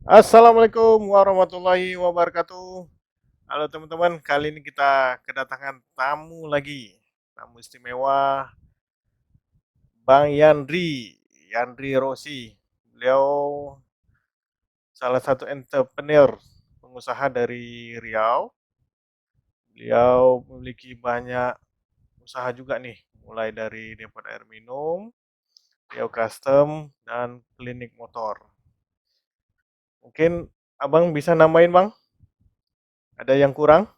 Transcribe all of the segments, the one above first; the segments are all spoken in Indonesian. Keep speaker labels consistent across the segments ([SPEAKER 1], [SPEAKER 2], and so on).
[SPEAKER 1] Assalamualaikum warahmatullahi wabarakatuh. Halo teman-teman, kali ini kita kedatangan tamu lagi. Tamu istimewa, Bang Yandri Rossi. Beliau salah satu entrepreneur, pengusaha dari Riau. Beliau memiliki banyak usaha juga nih, mulai dari depot air minum, Riau Custom, dan klinik motor. Mungkin Abang bisa namain Bang? Ada yang kurang?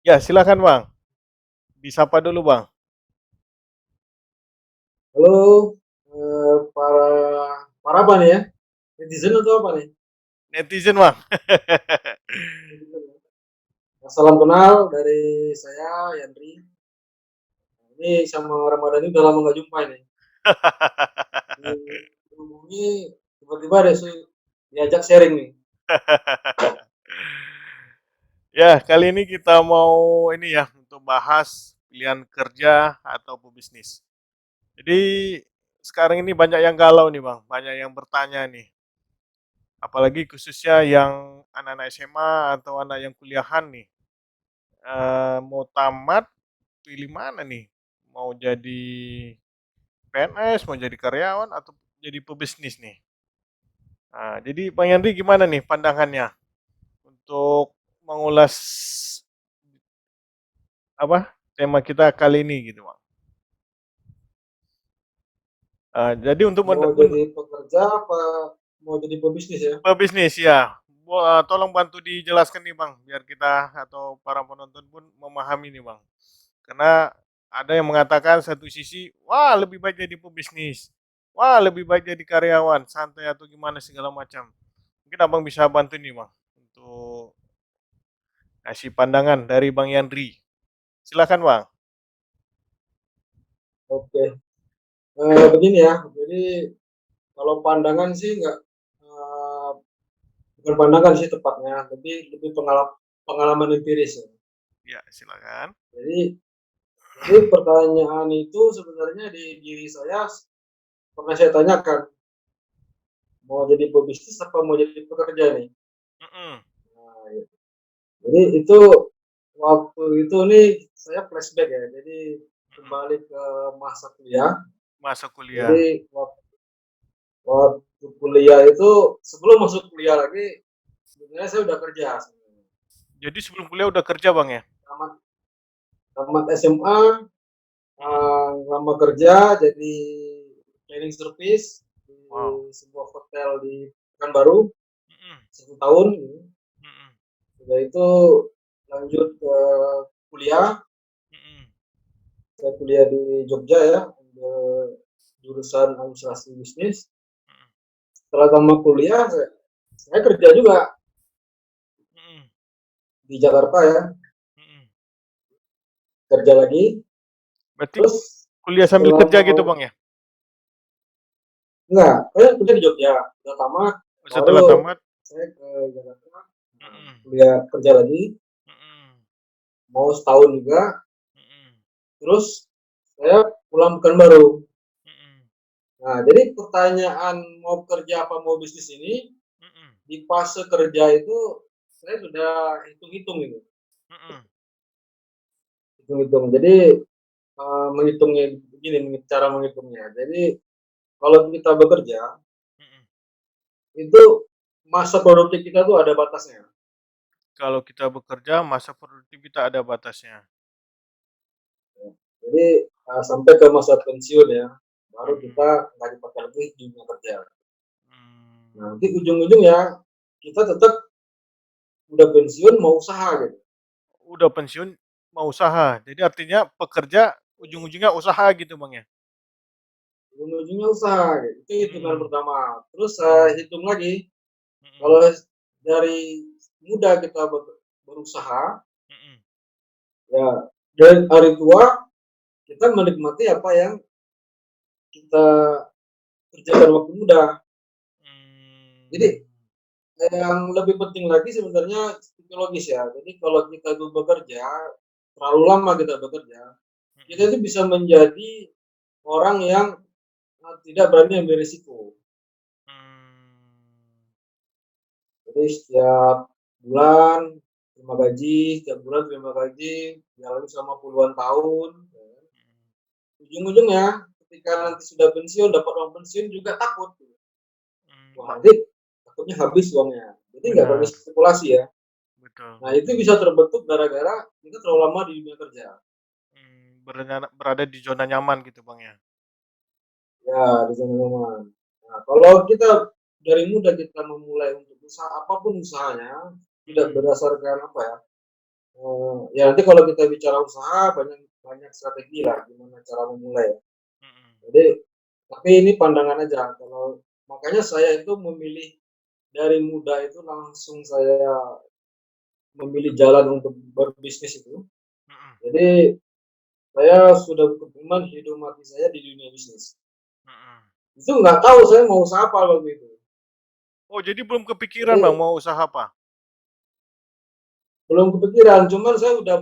[SPEAKER 1] Ya, silakan Bang. Disapa dulu Bang.
[SPEAKER 2] Halo, para para apa nih ya? Netizen atau apa nih?
[SPEAKER 1] Netizen Bang.
[SPEAKER 2] Netizen ya. Nah, salam kenal dari saya Yandri. Ini sama Ramadan ini udah lama nggak jumpa ini. Dihubungi tiba-tiba deh sih diajak sharing nih.
[SPEAKER 1] Ya, kali ini kita mau ini ya untuk bahas pilihan kerja atau pebisnis. Jadi sekarang ini banyak yang galau nih Bang, banyak yang bertanya nih. Apalagi khususnya yang anak-anak SMA atau anak yang kuliahan nih. Mau tamat pilih mana nih? Mau jadi PNS, mau jadi karyawan atau jadi pebisnis nih? Nah, jadi Bang Yandri gimana nih pandangannya untuk mengulas apa tema kita kali ini gitu Bang. Jadi untuk
[SPEAKER 2] Mau jadi pekerja apa mau jadi pebisnis ya?
[SPEAKER 1] pebisnis ya, tolong bantu dijelaskan nih Bang, biar kita atau para penonton pun memahami nih Bang. Karena ada yang mengatakan satu sisi, wah lebih baik jadi pebisnis, wah lebih baik jadi karyawan, santai atau gimana segala macam. Mungkin Abang bisa bantu nih Bang, untuk kasih pandangan dari Bang Yandri. Silakan Bang.
[SPEAKER 2] Oke, begini ya. Jadi kalau pandangan sih nggak eh, bukan pandangan sih tepatnya, tapi lebih pengalaman empiris ya.
[SPEAKER 1] Ya, silakan.
[SPEAKER 2] Jadi pertanyaan itu sebenarnya di diri saya pernah saya tanyakan, mau jadi pebisnis apa mau jadi pekerja nih?
[SPEAKER 1] Mm-mm.
[SPEAKER 2] Nah, jadi itu waktu itu nih saya flashback ya, jadi
[SPEAKER 1] Mm-mm.
[SPEAKER 2] kembali ke masa kuliah.
[SPEAKER 1] Masa kuliah.
[SPEAKER 2] Jadi waktu kuliah itu sebelum masuk kuliah lagi, sebenarnya saya udah kerja sebenarnya.
[SPEAKER 1] Jadi sebelum kuliah udah kerja Bang ya?
[SPEAKER 2] Tamat, tamat SMA,
[SPEAKER 1] Mm-mm.
[SPEAKER 2] lama kerja jadi cleaning service di
[SPEAKER 1] Wow.
[SPEAKER 2] sebuah hotel di Pekanbaru
[SPEAKER 1] Mm-mm.
[SPEAKER 2] 1 tahun.
[SPEAKER 1] Mm-mm.
[SPEAKER 2] Sudah itu lanjut ke kuliah.
[SPEAKER 1] Mm-mm.
[SPEAKER 2] Saya kuliah di Jogja ya, ambil jurusan administrasi bisnis. Setelah tamat kuliah, saya kerja juga
[SPEAKER 1] Mm-mm.
[SPEAKER 2] di Jakarta ya,
[SPEAKER 1] Mm-mm.
[SPEAKER 2] kerja lagi.
[SPEAKER 1] Berarti
[SPEAKER 2] Terus
[SPEAKER 1] kuliah sambil
[SPEAKER 2] setelah
[SPEAKER 1] kerja gitu
[SPEAKER 2] mau,
[SPEAKER 1] Bang ya?
[SPEAKER 2] enggak, saya kerja di Jogja. Udah tamat, baru
[SPEAKER 1] Setelah tamat?
[SPEAKER 2] saya ke Jakarta,
[SPEAKER 1] Mm-mm.
[SPEAKER 2] kuliah kerja lagi,
[SPEAKER 1] Mm-mm.
[SPEAKER 2] mau setahun juga.
[SPEAKER 1] Mm-mm.
[SPEAKER 2] Terus saya pulang Pekanbaru.
[SPEAKER 1] Mm-mm.
[SPEAKER 2] Nah, jadi pertanyaan mau kerja apa mau bisnis ini,
[SPEAKER 1] Mm-mm.
[SPEAKER 2] di fase kerja itu saya sudah hitung-hitung gitu.
[SPEAKER 1] Mm-mm.
[SPEAKER 2] Hitung-hitung. Jadi menghitungnya begini, cara menghitungnya. Jadi kalau kita bekerja
[SPEAKER 1] Mm-mm.
[SPEAKER 2] itu masa produktif kita tuh ada batasnya.
[SPEAKER 1] Kalau kita bekerja, masa produktif kita ada batasnya.
[SPEAKER 2] Jadi sampai ke masa pensiun ya, baru kita
[SPEAKER 1] Mm-mm.
[SPEAKER 2] nggak dipakai lagi di dunia kerja. Nah,
[SPEAKER 1] Mm.
[SPEAKER 2] nanti ujung-ujungnya kita tetap udah pensiun mau usaha gitu.
[SPEAKER 1] Udah pensiun, mau usaha. Jadi artinya pekerja ujung-ujungnya usaha gitu Bang ya?
[SPEAKER 2] Ujung-ujungnya usaha gitu. Itu hitungan
[SPEAKER 1] Mm-mm.
[SPEAKER 2] pertama. Terus
[SPEAKER 1] Mm.
[SPEAKER 2] hitung lagi
[SPEAKER 1] Mm-mm.
[SPEAKER 2] kalau dari muda kita berusaha,
[SPEAKER 1] Mm-mm.
[SPEAKER 2] ya dari hari tua kita menikmati apa yang kita kerjakan waktu muda. Jadi
[SPEAKER 1] Mm.
[SPEAKER 2] yang lebih penting lagi sebenarnya psikologis ya. Jadi kalau kita itu bekerja terlalu lama kita bekerja, kita
[SPEAKER 1] Mm-mm.
[SPEAKER 2] itu bisa menjadi orang yang tidak berani ambil risiko.
[SPEAKER 1] Mm.
[SPEAKER 2] Jadi setiap bulan setiap bulan terima gaji, jalani selama puluhan tahun, ya kan. Ujung-ujungnya ketika
[SPEAKER 1] Mhm,
[SPEAKER 2] nanti sudah pensiun, dapat uang pensiun juga takut. Wah,
[SPEAKER 1] mak
[SPEAKER 2] nanti takutnya habis uangnya. Jadi nggak berani
[SPEAKER 1] benar,
[SPEAKER 2] spekulasi ya.
[SPEAKER 1] betul
[SPEAKER 2] Nah, itu
[SPEAKER 1] betul.
[SPEAKER 2] bisa terbentuk gara-gara kita terlalu lama di dunia kerja.
[SPEAKER 1] Berada di zona nyaman gitu, Bang, ya?
[SPEAKER 2] Ya, di zona nyaman. Nah, kalau kita dari muda kita memulai untuk usaha apapun usahanya, tidak
[SPEAKER 1] Mhm,
[SPEAKER 2] berdasarkan apa ya, ya nanti kalau kita bicara usaha banyak banyak strategi lah gimana cara memulai.
[SPEAKER 1] mhm,
[SPEAKER 2] Jadi, tapi ini pandangan aja. Kalau makanya saya itu memilih dari muda itu langsung saya memilih jalan untuk berbisnis itu.
[SPEAKER 1] mhm,
[SPEAKER 2] Jadi saya sudah berkomitmen hidup mati saya di dunia bisnis.
[SPEAKER 1] mhm.
[SPEAKER 2] Itu nggak tahu saya mau usaha apa waktu itu.
[SPEAKER 1] Oh, jadi belum kepikiran, Bang,
[SPEAKER 2] Jadi
[SPEAKER 1] mau usaha apa?
[SPEAKER 2] belum kepikiran, cuman saya udah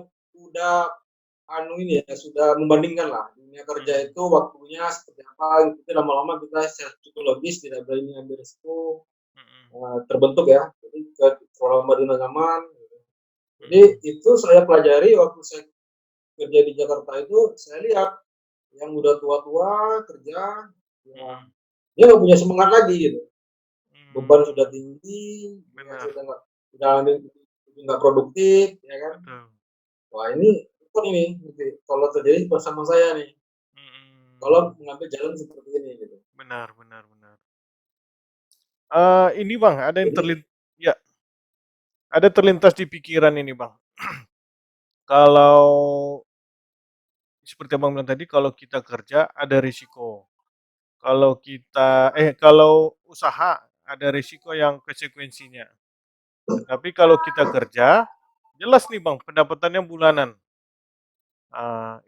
[SPEAKER 2] ini ya, sudah membandingkan lah dunia kerja
[SPEAKER 1] Mhm,
[SPEAKER 2] itu waktunya seperti apa gitu. Lama-lama kita secara psikologis tidak berani ambil risiko,
[SPEAKER 1] mhm,
[SPEAKER 2] terbentuk ya. Jadi terlalu lama di zona nyaman. Jadi
[SPEAKER 1] mhm,
[SPEAKER 2] itu saya pelajari waktu saya kerja di Jakarta itu, saya lihat yang udah tua-tua kerja, ya
[SPEAKER 1] mhm,
[SPEAKER 2] dia nggak punya semangat lagi gitu. Beban sudah
[SPEAKER 1] mmm,
[SPEAKER 2] tinggi, dia
[SPEAKER 1] benar,
[SPEAKER 2] sudah nggak produktif, ya kan.
[SPEAKER 1] betul,
[SPEAKER 2] Wah ini repot ini, gitu. Kalau terjadi bersama saya nih, kalau
[SPEAKER 1] mhm,
[SPEAKER 2] mengambil jalan seperti ini gitu.
[SPEAKER 1] benar benar benar. Ini, Bang,
[SPEAKER 2] Jadi
[SPEAKER 1] ya, ada terlintas di pikiran ini, Bang. Kalau seperti Abang bilang tadi, kalau kita kerja ada risiko, kalau usaha ada risiko yang konsekuensinya. Tapi kalau kita kerja, jelas nih, Bang, pendapatannya bulanan.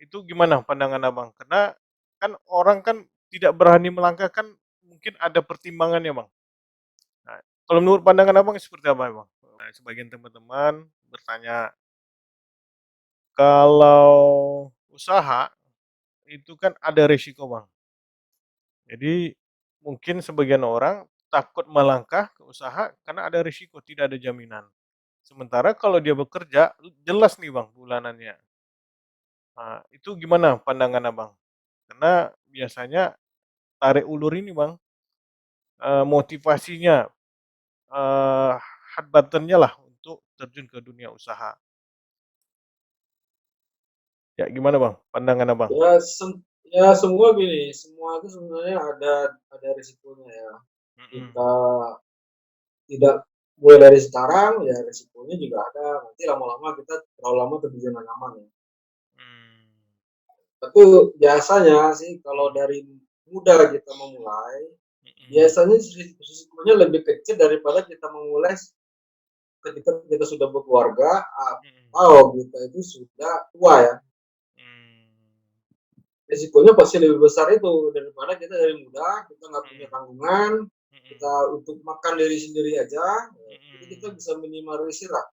[SPEAKER 1] Itu gimana pandangan Abang? Karena kan orang kan tidak berani melangkah kan mungkin ada pertimbangannya, Bang. Nah, kalau menurut pandangan Abang seperti apa, Bang? Sebagian teman-teman bertanya, kalau usaha itu kan ada risiko, Bang. Jadi mungkin sebagian orang takut melangkah ke usaha karena ada risiko, tidak ada jaminan. Sementara kalau dia bekerja, jelas nih, Bang, bulanannya. Itu gimana pandangan Abang? Karena biasanya tarik ulur ini, Bang, motivasinya, eee, hot button-nya lah untuk terjun ke dunia usaha. Ya gimana, Bang, pandangan Abang?
[SPEAKER 2] ya ya semua gini, semua itu sebenarnya ada risikonya ya.
[SPEAKER 1] Mhm,
[SPEAKER 2] Kita tidak mulai dari sekarang, ya risikonya juga ada. Nanti lama-lama kita terlalu lama di zona nyaman ya.
[SPEAKER 1] mmm,
[SPEAKER 2] Tapi biasanya sih kalau
[SPEAKER 1] mhm,
[SPEAKER 2] dari muda kita memulai,
[SPEAKER 1] mhm,
[SPEAKER 2] biasanya risikonya lebih kecil daripada kita memulai ketika kita sudah berkeluarga
[SPEAKER 1] mhm,
[SPEAKER 2] atau kita itu sudah tua ya.
[SPEAKER 1] mmm,
[SPEAKER 2] Risikonya pasti lebih besar itu daripada kita dari muda, kita nggak punya
[SPEAKER 1] mhm,
[SPEAKER 2] tanggungan, kita
[SPEAKER 1] mhm,
[SPEAKER 2] untuk makan diri sendiri aja, jadi kita
[SPEAKER 1] mhm,
[SPEAKER 2] bisa minimalisir lah,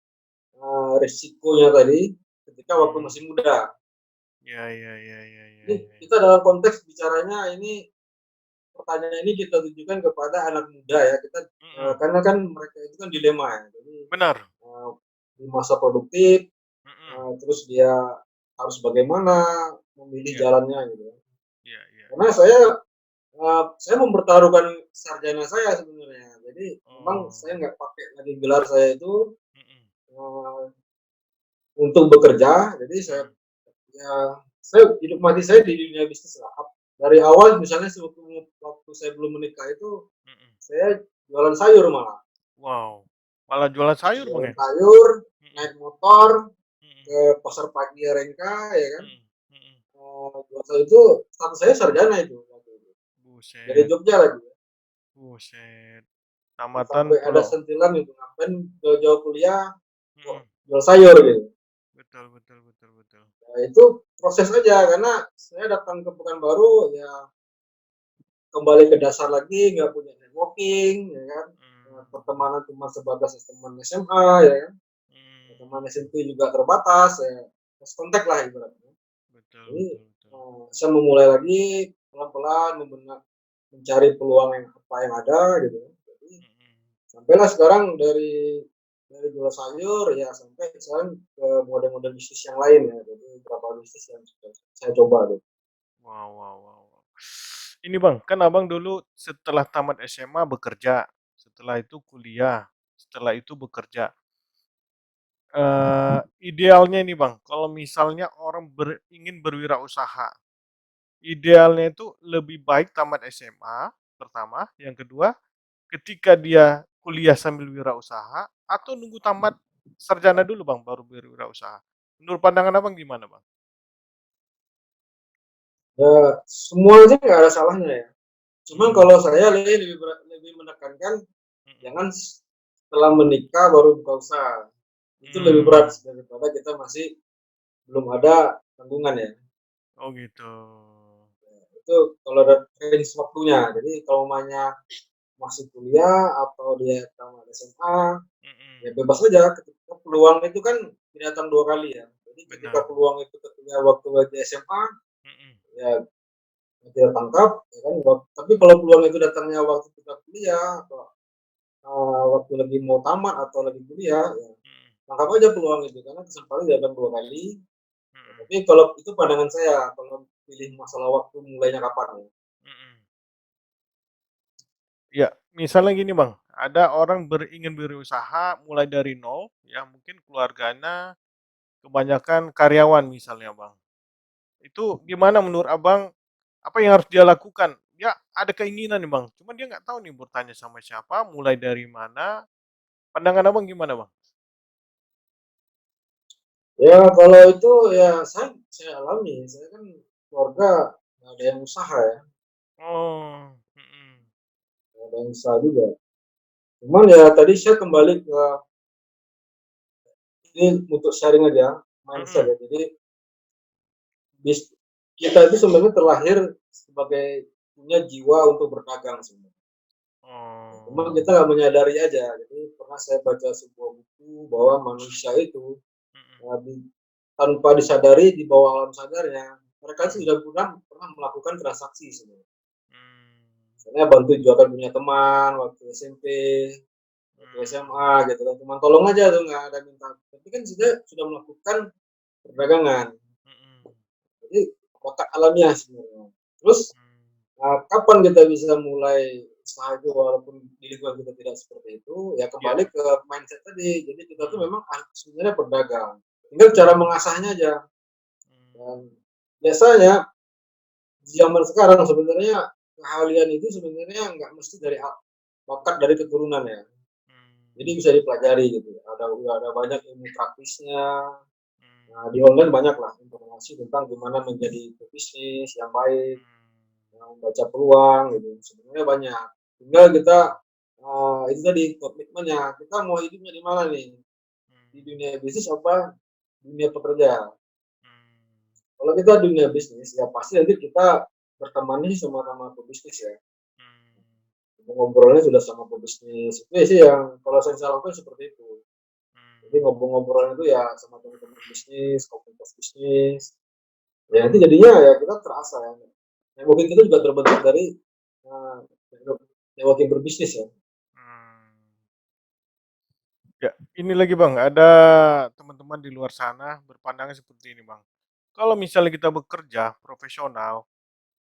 [SPEAKER 2] risikonya tadi ketika waktu
[SPEAKER 1] mmm,
[SPEAKER 2] masih muda.
[SPEAKER 1] ya ya ya ya ya
[SPEAKER 2] Ini
[SPEAKER 1] ya,
[SPEAKER 2] kita dalam konteks bicaranya ini, pertanyaan ini kita tujukan kepada anak muda ya, kita,
[SPEAKER 1] mhm,
[SPEAKER 2] karena kan mereka itu kan dilema ya, jadi,
[SPEAKER 1] benar,
[SPEAKER 2] eee, di masa produktif,
[SPEAKER 1] mhm,
[SPEAKER 2] terus dia harus bagaimana memilih
[SPEAKER 1] iya
[SPEAKER 2] jalannya gitu ya.
[SPEAKER 1] iya iya
[SPEAKER 2] Karena
[SPEAKER 1] iya,
[SPEAKER 2] saya mempertaruhkan sarjana saya sebenarnya. Jadi memang
[SPEAKER 1] oh,
[SPEAKER 2] saya nggak pakai lagi gelar saya itu,
[SPEAKER 1] mhm
[SPEAKER 2] eee, untuk bekerja. Jadi
[SPEAKER 1] mhm
[SPEAKER 2] ya saya hidup mati saya di dunia bisnis lah. Dari awal misalnya waktu saya belum menikah itu,
[SPEAKER 1] mhm,
[SPEAKER 2] saya jualan sayur malah.
[SPEAKER 1] wow, malah jualan sayur, Bang,
[SPEAKER 2] Jualan
[SPEAKER 1] ya?
[SPEAKER 2] sayur,
[SPEAKER 1] Mhm
[SPEAKER 2] naik motor
[SPEAKER 1] mhm
[SPEAKER 2] ke pasar pagi Rengka ya kan,
[SPEAKER 1] mhm mhm,
[SPEAKER 2] jual sayur itu status saya sarjana itu waktu itu, dari
[SPEAKER 1] buset
[SPEAKER 2] Jogja lagi.
[SPEAKER 1] buset,
[SPEAKER 2] Ya,
[SPEAKER 1] tamatan
[SPEAKER 2] sampai ada
[SPEAKER 1] pulau
[SPEAKER 2] sentilan gitu, ngapain jauh-jauh kuliah kok
[SPEAKER 1] mhm,
[SPEAKER 2] jual sayur gitu.
[SPEAKER 1] betul betul betul betul,
[SPEAKER 2] Nah, itu proses aja karena saya datang ke Pekanbaru ya kembali ke dasar lagi, nggak punya networking, ya kan.
[SPEAKER 1] mmm,
[SPEAKER 2] Pertemanan cuma sebatas teman SMA, ya kan. Teman
[SPEAKER 1] mmm,
[SPEAKER 2] SMP juga terbatas, ya. Lost kontak lah ibaratnya.
[SPEAKER 1] betul
[SPEAKER 2] Jadi
[SPEAKER 1] betul betul,
[SPEAKER 2] saya memulai lagi pelan-pelan mencari peluang yang apa yang ada gitu. Jadi
[SPEAKER 1] mhm
[SPEAKER 2] Sampailah sekarang dari jual sayur ya sampai sekarang ke model-model bisnis yang lain ya. Jadi beberapa bisnis yang sudah saya coba gitu.
[SPEAKER 1] Wow, wow, wow, wow. Ini Bang, kan Abang dulu setelah tamat SMA bekerja, setelah itu kuliah, setelah itu bekerja. Idealnya ini Bang, kalau misalnya orang ingin berwirausaha, idealnya itu lebih baik tamat SMA pertama, yang kedua ketika dia kuliah sambil wirausaha atau nunggu tamat sarjana dulu Bang baru berwirausaha. Menurut pandangan Abang gimana Bang?
[SPEAKER 2] Ya semuanya nggak ada salahnya ya. Cuman
[SPEAKER 1] Mhm,
[SPEAKER 2] kalau saya lebih menekankan
[SPEAKER 1] mhm,
[SPEAKER 2] jangan setelah menikah baru buka usaha. Itu lebih berat
[SPEAKER 1] mmm,
[SPEAKER 2] daripada kita masih belum ada tanggungan ya.
[SPEAKER 1] oh gitu.
[SPEAKER 2] Itu kalau ada range waktunya. Jadi kalau mamanya masih kuliah atau dia tamat SMA, ya
[SPEAKER 1] Mhm,
[SPEAKER 2] bebas aja. Ketika peluang itu kan tidak datang dua kali ya. Jadi ketika
[SPEAKER 1] benar,
[SPEAKER 2] peluang itu ketika waktu lagi SMA,
[SPEAKER 1] mhm,
[SPEAKER 2] ya kita tangkap, ya kan. Tapi kalau peluang itu datangnya waktu kita kuliah atau waktu lagi mau tamat atau lagi kuliah, ya
[SPEAKER 1] mhm,
[SPEAKER 2] tangkap aja peluang itu karena kesempatan tidak datang dua kali. Ya,
[SPEAKER 1] mhm,
[SPEAKER 2] tapi kalau itu pandangan saya, kalau pilih masalah waktu mulainya kapan ya.
[SPEAKER 1] mhm. Ya, misalnya gini Bang, ada orang ingin berusaha mulai dari nol, ya mungkin keluarganya kebanyakan karyawan misalnya Bang. Itu gimana menurut Abang, apa yang harus dia lakukan? Dia ada keinginan nih Bang, cuman dia nggak tahu nih bertanya sama siapa, mulai dari mana. Pandangan Abang gimana Bang?
[SPEAKER 2] Ya kalau itu ya saya alami, saya kan keluarga nggak ada yang usaha ya,
[SPEAKER 1] Oh, mhm,
[SPEAKER 2] nggak ada yang usaha juga. Cuman ya tadi saya kembali ke ini untuk sharing aja mindset
[SPEAKER 1] mhm.
[SPEAKER 2] ya. Jadi bis, kita itu sebenarnya terlahir sebagai punya jiwa untuk berdagang sebenarnya. Cuma
[SPEAKER 1] Oh,
[SPEAKER 2] kita nggak menyadari aja. Jadi pernah saya baca sebuah buku bahwa manusia itu
[SPEAKER 1] mhm,
[SPEAKER 2] ya, tanpa disadari di bawah alam sadarnya mereka
[SPEAKER 1] mhm,
[SPEAKER 2] sudah pernah melakukan transaksi sebenarnya.
[SPEAKER 1] mmm,
[SPEAKER 2] Misalnya bantu jualan punya teman waktu SMP, waktu
[SPEAKER 1] mmm,
[SPEAKER 2] SMA gitu kan. Cuma tolong aja tuh nggak ada minta. Tapi kan sudah melakukan perdagangan.
[SPEAKER 1] mhm,
[SPEAKER 2] Jadi otak alamiah sebenarnya. Terus
[SPEAKER 1] mmm,
[SPEAKER 2] kapan kita bisa mulai usaha itu walaupun di lingkungan kita tidak seperti itu, ya
[SPEAKER 1] iya,
[SPEAKER 2] kembali ke mindset tadi. Jadi kita tuh
[SPEAKER 1] mhm,
[SPEAKER 2] memang sebenarnya pedagang. Tinggal cara
[SPEAKER 1] mmm,
[SPEAKER 2] mengasahnya aja. Dan
[SPEAKER 1] mmm,
[SPEAKER 2] biasanya di zaman sekarang sebenarnya keahlian itu sebenarnya nggak mesti dari bakat dari keturunan ya. Jadi
[SPEAKER 1] mmm,
[SPEAKER 2] bisa dipelajari gitu. Udah ada banyak ilmu praktisnya.
[SPEAKER 1] mmm,
[SPEAKER 2] Nah, di online banyak lah informasi tentang gimana menjadi pebisnis yang baik,
[SPEAKER 1] mmm,
[SPEAKER 2] yang membaca peluang gitu. Sebenarnya banyak. Tinggal kita
[SPEAKER 1] mmm,
[SPEAKER 2] itu tadi komitmennya. Kita mau hidupnya di mana nih? Di
[SPEAKER 1] mmm,
[SPEAKER 2] dunia bisnis apa dunia pekerja?
[SPEAKER 1] mmm,
[SPEAKER 2] Kalau kita dunia bisnis ya pasti nanti kita berteman nih sama-sama pebisnis ya.
[SPEAKER 1] mmm,
[SPEAKER 2] Ngobrolnya sudah sama pebisnis. Itu sih yang kalau saya lakukan seperti itu. Jadi
[SPEAKER 1] mmm.
[SPEAKER 2] ngobrol-ngobrol itu ya sama teman-teman bisnis, komunitas bisnis. Ya nanti jadinya ya kita terasa ya. Networking kita juga terbentuk dari uh, networking berbisnis ya.
[SPEAKER 1] Mmm. Ya, ini lagi Bang, ada teman-teman di luar sana berpandangan seperti ini Bang. Kalau misalnya kita bekerja profesional,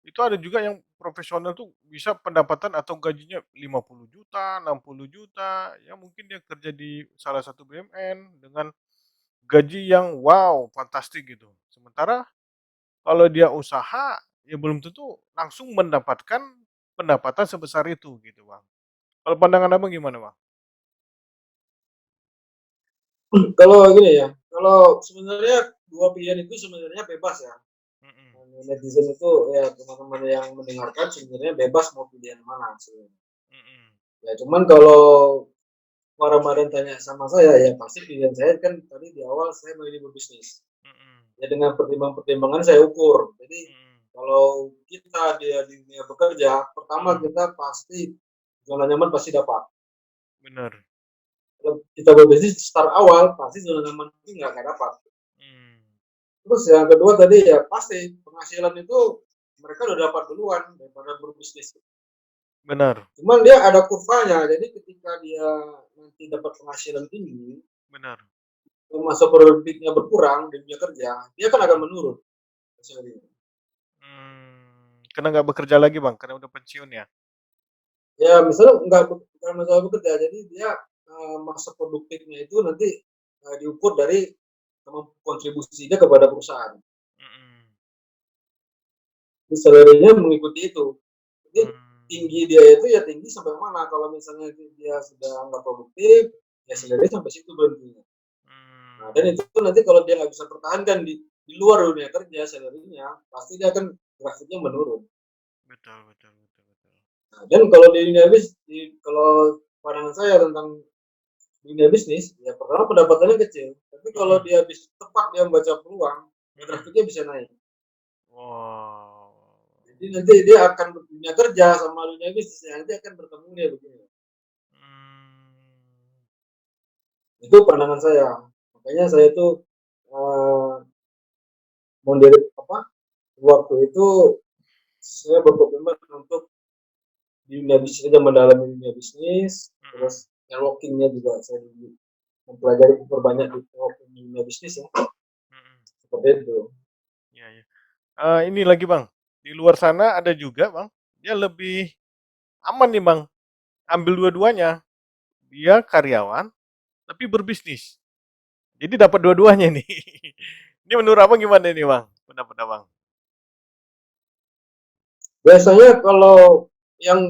[SPEAKER 1] itu ada juga yang profesional tuh bisa pendapatan atau gajinya 50 juta, 60 juta, ya mungkin dia kerja di salah satu BUMN dengan gaji yang wow, fantastik gitu. Sementara kalau dia usaha, ya belum tentu langsung mendapatkan pendapatan sebesar itu gitu Bang. Kalau pandangan Abang gimana Bang?
[SPEAKER 2] Kalau gini ya, kalau sebenarnya dua pilihan itu sebenarnya bebas ya.
[SPEAKER 1] Mhm,
[SPEAKER 2] Netizen itu ya teman-teman yang mendengarkan sebenarnya bebas mau pilih yang mana sebenarnya.
[SPEAKER 1] mhm,
[SPEAKER 2] Ya cuman kalau Pak Ramadan tanya sama saya, ya pasti pilihan saya kan tadi di awal saya mau ini berbisnis.
[SPEAKER 1] mhm,
[SPEAKER 2] Ya dengan pertimbangan-pertimbangan saya ukur. Jadi
[SPEAKER 1] mhm,
[SPEAKER 2] kalau kita di dunia bekerja, pertama
[SPEAKER 1] mhm,
[SPEAKER 2] kita pasti zona nyaman pasti dapat.
[SPEAKER 1] bener,
[SPEAKER 2] Kalau kita berbisnis start awal, pasti zona nyaman itu nggak dapat.
[SPEAKER 1] mmm,
[SPEAKER 2] Terus yang kedua tadi ya pasti penghasilan itu mereka udah dapat duluan daripada berbisnis.
[SPEAKER 1] benar,
[SPEAKER 2] Cuman dia ada kurvanya, jadi ketika dia nanti dapat penghasilan tinggi,
[SPEAKER 1] benar.
[SPEAKER 2] masa produktifnya berkurang di dunia kerja, dia kan akan
[SPEAKER 1] Mhm.
[SPEAKER 2] menurun hasilnya.
[SPEAKER 1] Karena nggak bekerja lagi, Bang, karena udah pensiun ya?
[SPEAKER 2] Ya misalnya nggak bukan masalah bekerja, jadi dia, masa produktifnya itu nanti, diukur dari kontribusi dia kepada perusahaan.
[SPEAKER 1] Mhm.
[SPEAKER 2] Jadi salary-nya mengikuti itu. Jadi
[SPEAKER 1] Mmm,
[SPEAKER 2] tinggi dia itu ya tinggi sampai mana, kalau misalnya dia sudah nggak produktif, ya
[SPEAKER 1] mhm,
[SPEAKER 2] salary sampai situ berhentinya. Nah, dan
[SPEAKER 1] mmm.
[SPEAKER 2] itu nanti kalau dia nggak bisa pertahankan di luar dunia kerja salary-nya, pasti dia akan grafiknya menurun.
[SPEAKER 1] Betul, betul, betul, betul.
[SPEAKER 2] Nah, dan kalau di dunia kalau pandangan saya tentang dunia bisnis, ya pertama pendapatannya kecil, tapi kalau
[SPEAKER 1] Mhm,
[SPEAKER 2] dia tepat dia membaca peluang, ya
[SPEAKER 1] mhm.
[SPEAKER 2] grafiknya bisa naik.
[SPEAKER 1] Wow.
[SPEAKER 2] Jadi nanti dia akan dunia kerja sama dunia bisnis nanti akan bertemu dia begini.
[SPEAKER 1] Mmm,
[SPEAKER 2] Itu pandangan saya. Makanya saya tuh eh, mondari apa waktu itu saya berkomitmen untuk di dunia bisnis aja, mendalami dunia bisnis, terus
[SPEAKER 1] mhm,
[SPEAKER 2] networkingnya juga saya mempelajari berbanyak di networking di dunia bisnis ya,
[SPEAKER 1] mhm.
[SPEAKER 2] seperti itu.
[SPEAKER 1] Iya, iya. Ini lagi, Bang, di luar sana ada juga, Bang, dia lebih aman nih, Bang, ambil dua-duanya. Dia karyawan, tapi berbisnis. Jadi dapat dua-duanya nih. Ini menurut Abang gimana nih, Bang, pendapat Abang?
[SPEAKER 2] Biasanya kalau yang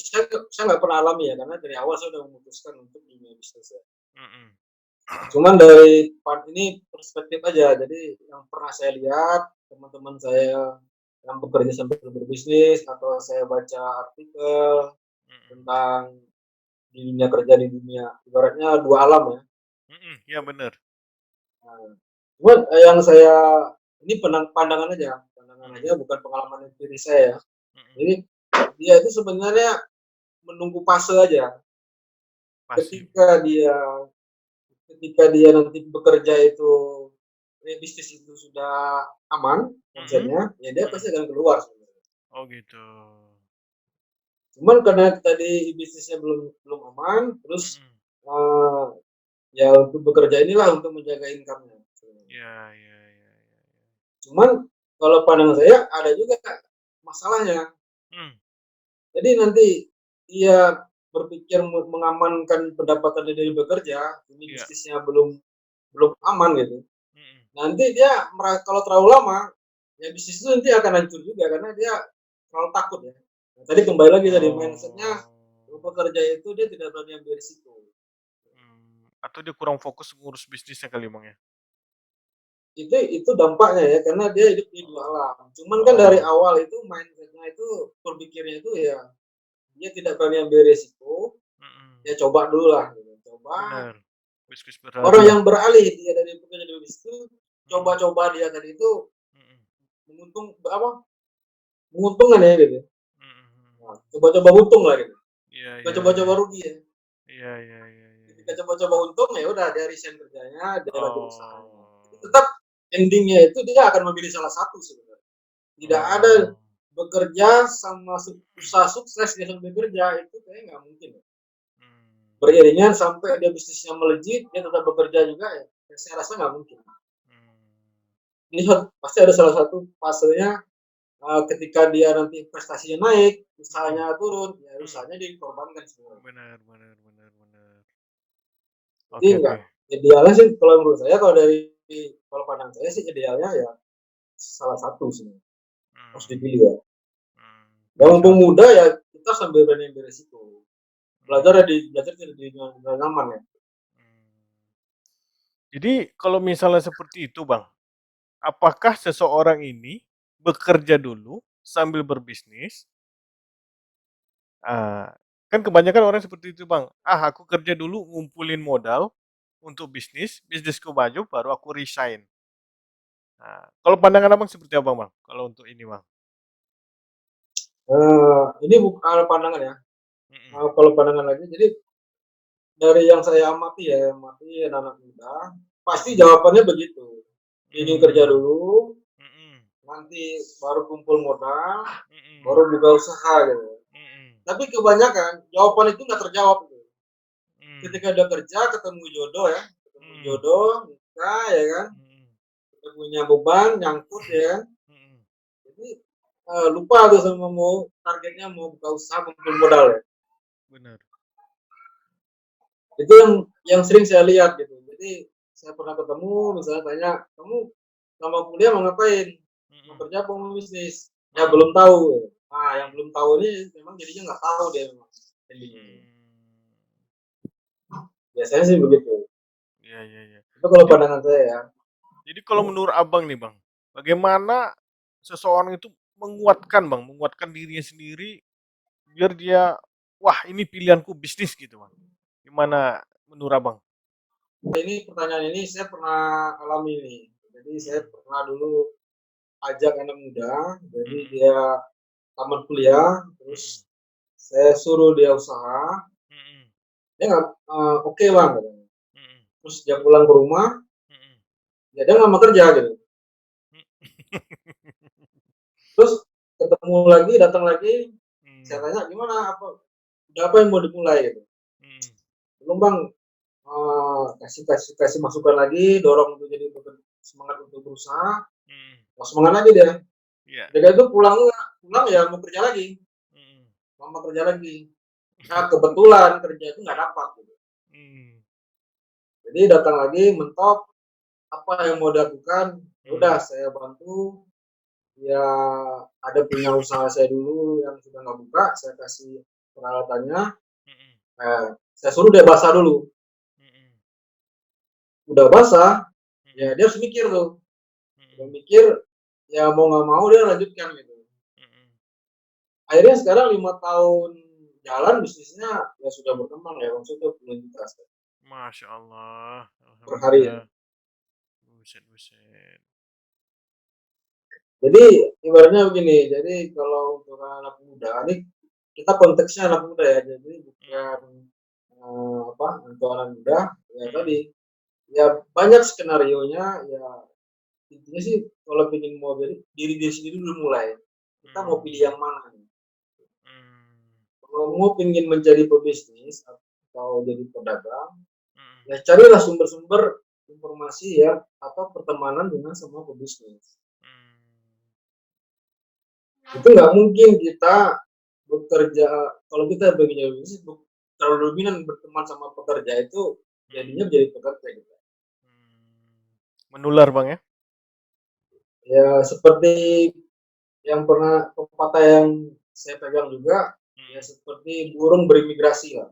[SPEAKER 2] saya nggak pernah alami ya, karena dari awal saya udah memutuskan untuk dunia bisnis ya.
[SPEAKER 1] Mhm,
[SPEAKER 2] Cuman dari part ini perspektif aja, jadi yang pernah saya lihat teman-teman saya yang bekerja sambil berbisnis, atau saya baca artikel
[SPEAKER 1] mhm,
[SPEAKER 2] tentang di dunia kerja, di dunia ibaratnya dua alam ya.
[SPEAKER 1] mhm, iya bener.
[SPEAKER 2] Nah, cuman, yang saya ini pandangan aja, pandangan
[SPEAKER 1] Mhm,
[SPEAKER 2] aja bukan pengalaman diri saya ya.
[SPEAKER 1] mhm.
[SPEAKER 2] Jadi dia itu sebenarnya menunggu fase aja.
[SPEAKER 1] Pasti.
[SPEAKER 2] Ketika dia ketika dia nanti bekerja itu, bisnis itu sudah aman
[SPEAKER 1] Mhm,
[SPEAKER 2] konsepnya, ya dia pasti
[SPEAKER 1] mhm.
[SPEAKER 2] akan keluar sebenarnya.
[SPEAKER 1] Oh gitu.
[SPEAKER 2] Cuman karena tadi bisnisnya belum belum aman, terus,
[SPEAKER 1] Mhm.
[SPEAKER 2] eee, ya untuk bekerja inilah untuk menjaga income-nya sebenarnya.
[SPEAKER 1] Iya, iya, iya, iya, iya.
[SPEAKER 2] Cuman kalau pandangan saya ada juga masalahnya.
[SPEAKER 1] Mmm,
[SPEAKER 2] Jadi nanti dia berpikir mengamankan pendapatan dia dari bekerja, ini
[SPEAKER 1] iya,
[SPEAKER 2] bisnisnya belum belum aman gitu.
[SPEAKER 1] mhm.
[SPEAKER 2] Nanti dia kalau terlalu lama, ya bisnis itu nanti akan hancur juga karena dia terlalu takut ya. Nah, tadi kembali lagi tadi mindset-nya,
[SPEAKER 1] Oh,
[SPEAKER 2] pekerja itu dia tidak berani ambil risiko.
[SPEAKER 1] atau dia kurang fokus ngurus bisnisnya kali, Bang, ya?
[SPEAKER 2] Itu dampaknya ya, karena dia hidup di dua
[SPEAKER 1] Oh,
[SPEAKER 2] alam. Cuman kan dari
[SPEAKER 1] oh,
[SPEAKER 2] awal itu mindset-nya itu berpikirnya itu ya dia tidak berani ambil risiko,
[SPEAKER 1] mhm,
[SPEAKER 2] ya coba dulu lah gitu. Coba
[SPEAKER 1] bener. Bisnis
[SPEAKER 2] orang
[SPEAKER 1] berhadiah.
[SPEAKER 2] yang beralih dia dari bekerja dari bisnis itu
[SPEAKER 1] Mhm,
[SPEAKER 2] coba-coba dia tadi itu
[SPEAKER 1] mhm,
[SPEAKER 2] menguntungkan ya gitu.
[SPEAKER 1] mhm,
[SPEAKER 2] Nah,
[SPEAKER 1] mhm.
[SPEAKER 2] coba-coba untung lah gitu.
[SPEAKER 1] Iya,
[SPEAKER 2] Nggak
[SPEAKER 1] iya, iya.
[SPEAKER 2] coba-coba rugi ya.
[SPEAKER 1] Iya, iya, iya, iya,
[SPEAKER 2] Ketika
[SPEAKER 1] iya.
[SPEAKER 2] coba-coba untung ya udah dia resign kerjanya, dia lanjut usahanya. Jadi
[SPEAKER 1] Oh,
[SPEAKER 2] tetap endingnya itu dia akan memilih salah satu sebenarnya. Tidak ada
[SPEAKER 1] oh,
[SPEAKER 2] bekerja sama usaha sukses dia sambil bekerja itu kayaknya nggak mungkin ya.
[SPEAKER 1] mmm,
[SPEAKER 2] Beriringan sampai dia bisnisnya melejit, dia tetap bekerja juga ya, saya rasa nggak mungkin.
[SPEAKER 1] mmm,
[SPEAKER 2] Ini pasti ada salah satu fasenya, ketika dia nanti investasinya naik,
[SPEAKER 1] mhm,
[SPEAKER 2] usahanya turun, ya
[SPEAKER 1] mhm.
[SPEAKER 2] usahanya dikorbankan sebenarnya.
[SPEAKER 1] Bener, bener, bener, bener.
[SPEAKER 2] Jadi
[SPEAKER 1] Oke,
[SPEAKER 2] nggak
[SPEAKER 1] oke.
[SPEAKER 2] idealnya sih kalau menurut saya, kalau pandang saya sih idealnya ya salah satu sih harus
[SPEAKER 1] Mmm,
[SPEAKER 2] dipilih ya. Yang
[SPEAKER 1] pilih
[SPEAKER 2] mumpung
[SPEAKER 1] salah
[SPEAKER 2] muda ya kita sambil berani beresiko.
[SPEAKER 1] mmm,
[SPEAKER 2] Belajar di zona nyaman ya.
[SPEAKER 1] mmm. Jadi kalau misalnya seperti itu, Bang, apakah seseorang ini bekerja dulu sambil berbisnis? Ah, kan kebanyakan orang seperti itu, Bang. "Ah, aku kerja dulu ngumpulin modal untuk bisnis, bisnisku maju baru aku resign." Nah, kalau pandangan Abang seperti apa, Bang, kalau untuk ini, Bang?
[SPEAKER 2] Ini bukan pandangan ya,
[SPEAKER 1] Mhm,
[SPEAKER 2] kalau pandangan lagi, jadi dari yang saya amati ya, amati anak-anak muda, pasti
[SPEAKER 1] mhm,
[SPEAKER 2] jawabannya begitu. Ingin kerja
[SPEAKER 1] mmm,
[SPEAKER 2] dulu,
[SPEAKER 1] mhm,
[SPEAKER 2] nanti baru kumpul modal,
[SPEAKER 1] mhm,
[SPEAKER 2] baru buka usaha gitu.
[SPEAKER 1] mhm.
[SPEAKER 2] tapi kebanyakan jawaban itu nggak terjawab gitu.
[SPEAKER 1] Mmm,
[SPEAKER 2] Ketika udah kerja ketemu jodoh ya, ketemu
[SPEAKER 1] mhm,
[SPEAKER 2] jodoh, nikah ya kan,
[SPEAKER 1] mhm,
[SPEAKER 2] udah punya beban, nyangkut ya kan,
[SPEAKER 1] mhm,
[SPEAKER 2] jadi, lupa tuh sama mau targetnya mau buka usaha kumpul modal ya.
[SPEAKER 1] bener,
[SPEAKER 2] Itu yang sering saya lihat gitu. Jadi saya pernah ketemu misalnya tanya, "Kamu selama kuliah mau ngapain? Mau
[SPEAKER 1] mhm,
[SPEAKER 2] kerja apa mau bisnis?" "Ya
[SPEAKER 1] mhm,
[SPEAKER 2] belum tahu." Nah, yang
[SPEAKER 1] mhm,
[SPEAKER 2] belum tahu ini memang jadinya nggak tahu dia memang ending-nya.
[SPEAKER 1] mmm,
[SPEAKER 2] Biasanya sih begitu.
[SPEAKER 1] iya iya iya.
[SPEAKER 2] Itu kalau
[SPEAKER 1] Jadi
[SPEAKER 2] pandangan saya ya.
[SPEAKER 1] jadi kalau menurut Abang nih Bang, bagaimana seseorang itu menguatkan Bang, menguatkan dirinya sendiri biar dia, "Wah ini pilihanku bisnis," gitu Bang. Gimana menurut Abang?
[SPEAKER 2] Ini pertanyaan ini saya pernah alami nih. Jadi saya
[SPEAKER 1] Mhm,
[SPEAKER 2] pernah dulu ajak anak muda, jadi
[SPEAKER 1] mhm,
[SPEAKER 2] dia tamat kuliah, terus
[SPEAKER 1] mhm,
[SPEAKER 2] saya suruh dia usaha,
[SPEAKER 1] mhm,
[SPEAKER 2] dia nggak, "Oke Bang," katanya.
[SPEAKER 1] mhm,
[SPEAKER 2] Terus dia pulang ke rumah,
[SPEAKER 1] mhm,
[SPEAKER 2] ya dia nggak mau kerja gitu.
[SPEAKER 1] mhm.
[SPEAKER 2] Terus ketemu lagi, datang lagi, saya
[SPEAKER 1] Mmm,
[SPEAKER 2] tanya, "Gimana, udah apa yang mau dimulai?" Gitu.
[SPEAKER 1] mhm,
[SPEAKER 2] "Belum Bang," kasih kasih kasih masukan lagi, dorong untuk jadi semangat untuk berusaha,
[SPEAKER 1] mhm,
[SPEAKER 2] oh semangat lagi dia.
[SPEAKER 1] iya,
[SPEAKER 2] Udah gitu pulang enggak, pulang ya mau kerja lagi,
[SPEAKER 1] mhm,
[SPEAKER 2] mau kerja lagi. Nah kebetulan kerja itu nggak dapat gitu.
[SPEAKER 1] mmm,
[SPEAKER 2] Jadi datang lagi mentok, apa yang mau dilakukan, ya udah
[SPEAKER 1] mhm,
[SPEAKER 2] saya bantu, ya ada punya usaha saya dulu yang sudah nggak buka, saya kasih peralatannya,
[SPEAKER 1] mhm,
[SPEAKER 2] saya suruh dia basah dulu.
[SPEAKER 1] mhm,
[SPEAKER 2] Udah basah, ya
[SPEAKER 1] mhm,
[SPEAKER 2] dia harus mikir tuh, udah
[SPEAKER 1] mhm,
[SPEAKER 2] mikir, ya mau nggak mau dia lanjutkan gitu.
[SPEAKER 1] mhm.
[SPEAKER 2] Akhirnya sekarang 5 tahun jalan bisnisnya ya sudah berkembang ya, maksudnya puluhan juta
[SPEAKER 1] Masya Allah,
[SPEAKER 2] per hari ya.
[SPEAKER 1] alhamdulillah, buset buset.
[SPEAKER 2] Jadi ibaratnya begini, jadi kalau untuk anak muda ini kita konteksnya anak muda ya, jadi bukan
[SPEAKER 1] Mhm,
[SPEAKER 2] apa untuk anak muda ya tadi
[SPEAKER 1] mhm,
[SPEAKER 2] ya banyak skenario nya ya intinya sih kalau ingin mau jadi diri diri sendiri dulu mulai kita mau pilih
[SPEAKER 1] mmm,
[SPEAKER 2] yang mana nih.
[SPEAKER 1] mmm,
[SPEAKER 2] Kalau mau ingin menjadi pebisnis atau jadi pedagang,
[SPEAKER 1] mhm,
[SPEAKER 2] ya carilah sumber-sumber informasi ya atau pertemanan dengan semua pebisnis.
[SPEAKER 1] mmm,
[SPEAKER 2] Itu nggak mungkin kita bekerja kalau kita bagian bisnis terlalu dominan berteman sama pekerja itu
[SPEAKER 1] mhm,
[SPEAKER 2] jadinya jadi pekerja gitu.
[SPEAKER 1] mmm. Menular Bang ya?
[SPEAKER 2] Ya seperti yang pernah pepatah yang saya pegang juga ya
[SPEAKER 1] Mhm,
[SPEAKER 2] seperti burung berimigrasi lah.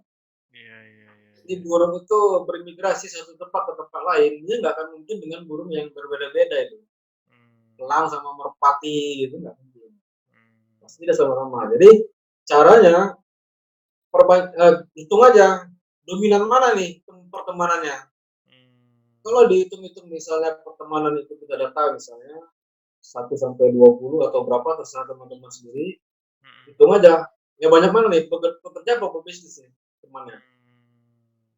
[SPEAKER 1] iya iya iya
[SPEAKER 2] Jadi
[SPEAKER 1] iya,
[SPEAKER 2] burung itu berimigrasi satu tempat ke tempat lain, dia nggak akan mungkin dengan burung yang berbeda-beda itu. Elang
[SPEAKER 1] mmm,
[SPEAKER 2] sama merpati gitu nggak mungkin.
[SPEAKER 1] mmm,
[SPEAKER 2] Pasti dia sama-sama. Jadi caranya hitung aja dominan mana nih pertemanannya.
[SPEAKER 1] mmm,
[SPEAKER 2] Kalau dihitung-hitung misalnya pertemanan itu kita data misalnya 1 sampai 20 atau berapa terserah teman-teman sendiri,
[SPEAKER 1] mhm,
[SPEAKER 2] hitung aja. Ya banyak mana nih pekerja apa pebisnis nih temannya.
[SPEAKER 1] mmm,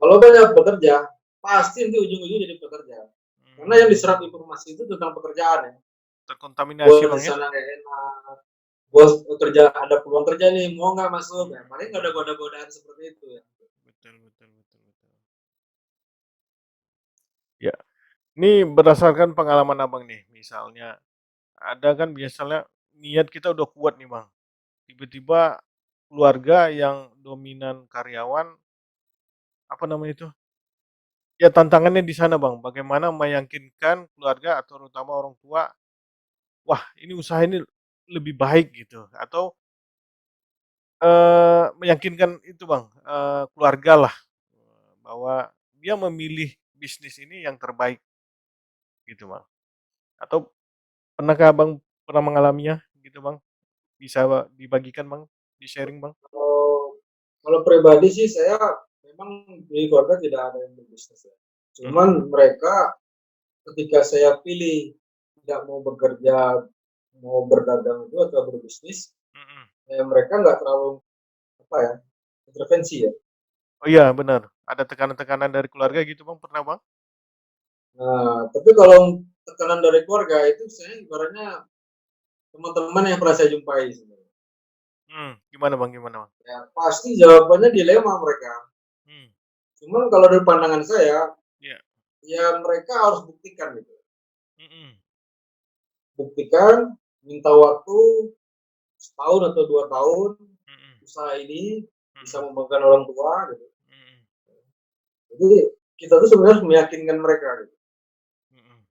[SPEAKER 2] Kalau banyak pekerja, pasti nanti ujung-ujungnya jadi pekerja. Karena yang diserap
[SPEAKER 1] mmm.
[SPEAKER 2] informasi itu tentang pekerjaan ya.
[SPEAKER 1] Terkontaminasi
[SPEAKER 2] Bos di
[SPEAKER 1] Bang ya?
[SPEAKER 2] sana nggak enak, bos kerja ada peluang kerja nih, mau nggak masuk? Ya, paling nggak ada
[SPEAKER 1] Mmm,
[SPEAKER 2] goda-godaan seperti itu ya.
[SPEAKER 1] betul betul betul betul. Ya, ini berdasarkan pengalaman Abang nih, misalnya ada kan biasanya niat kita udah kuat nih Bang, tiba-tiba keluarga yang dominan karyawan, apa namanya itu, ya tantangannya di sana Bang, bagaimana meyakinkan keluarga atau terutama orang tua, wah ini usaha ini lebih baik gitu, atau, meyakinkan itu Bang, keluargalah, bahwa dia memilih bisnis ini yang terbaik gitu Bang, atau pernahkah Abang pernah mengalaminya gitu Bang? Bisa dibagikan Bang, di-sharing Bang?
[SPEAKER 2] Kalau kalau pribadi sih saya memang di keluarga tidak ada yang berbisnis ya.
[SPEAKER 1] Mhm,
[SPEAKER 2] Cuman mereka ketika saya pilih tidak mau bekerja, mau berdagang itu atau berbisnis,
[SPEAKER 1] mhm.
[SPEAKER 2] mereka nggak terlalu apa ya intervensi ya.
[SPEAKER 1] Oh iya benar, ada tekanan-tekanan dari keluarga gitu Bang, pernah Bang?
[SPEAKER 2] Nah, tapi kalau tekanan dari keluarga itu saya ibaratnya teman-teman yang pernah saya jumpai sebenarnya.
[SPEAKER 1] Gimana Bang gimana Bang?
[SPEAKER 2] Ya pasti jawabannya dilema mereka.
[SPEAKER 1] Mmm,
[SPEAKER 2] Cuman kalau dari pandangan saya,
[SPEAKER 1] iya,
[SPEAKER 2] ya mereka harus buktikan gitu.
[SPEAKER 1] mhm,
[SPEAKER 2] Buktikan, minta waktu setahun atau 2 tahun,
[SPEAKER 1] mhm,
[SPEAKER 2] usaha ini bisa
[SPEAKER 1] mhm,
[SPEAKER 2] membanggakan orang tua gitu.
[SPEAKER 1] mhm,
[SPEAKER 2] Jadi kita tuh sebenarnya harus meyakinkan mereka gitu.
[SPEAKER 1] mhm.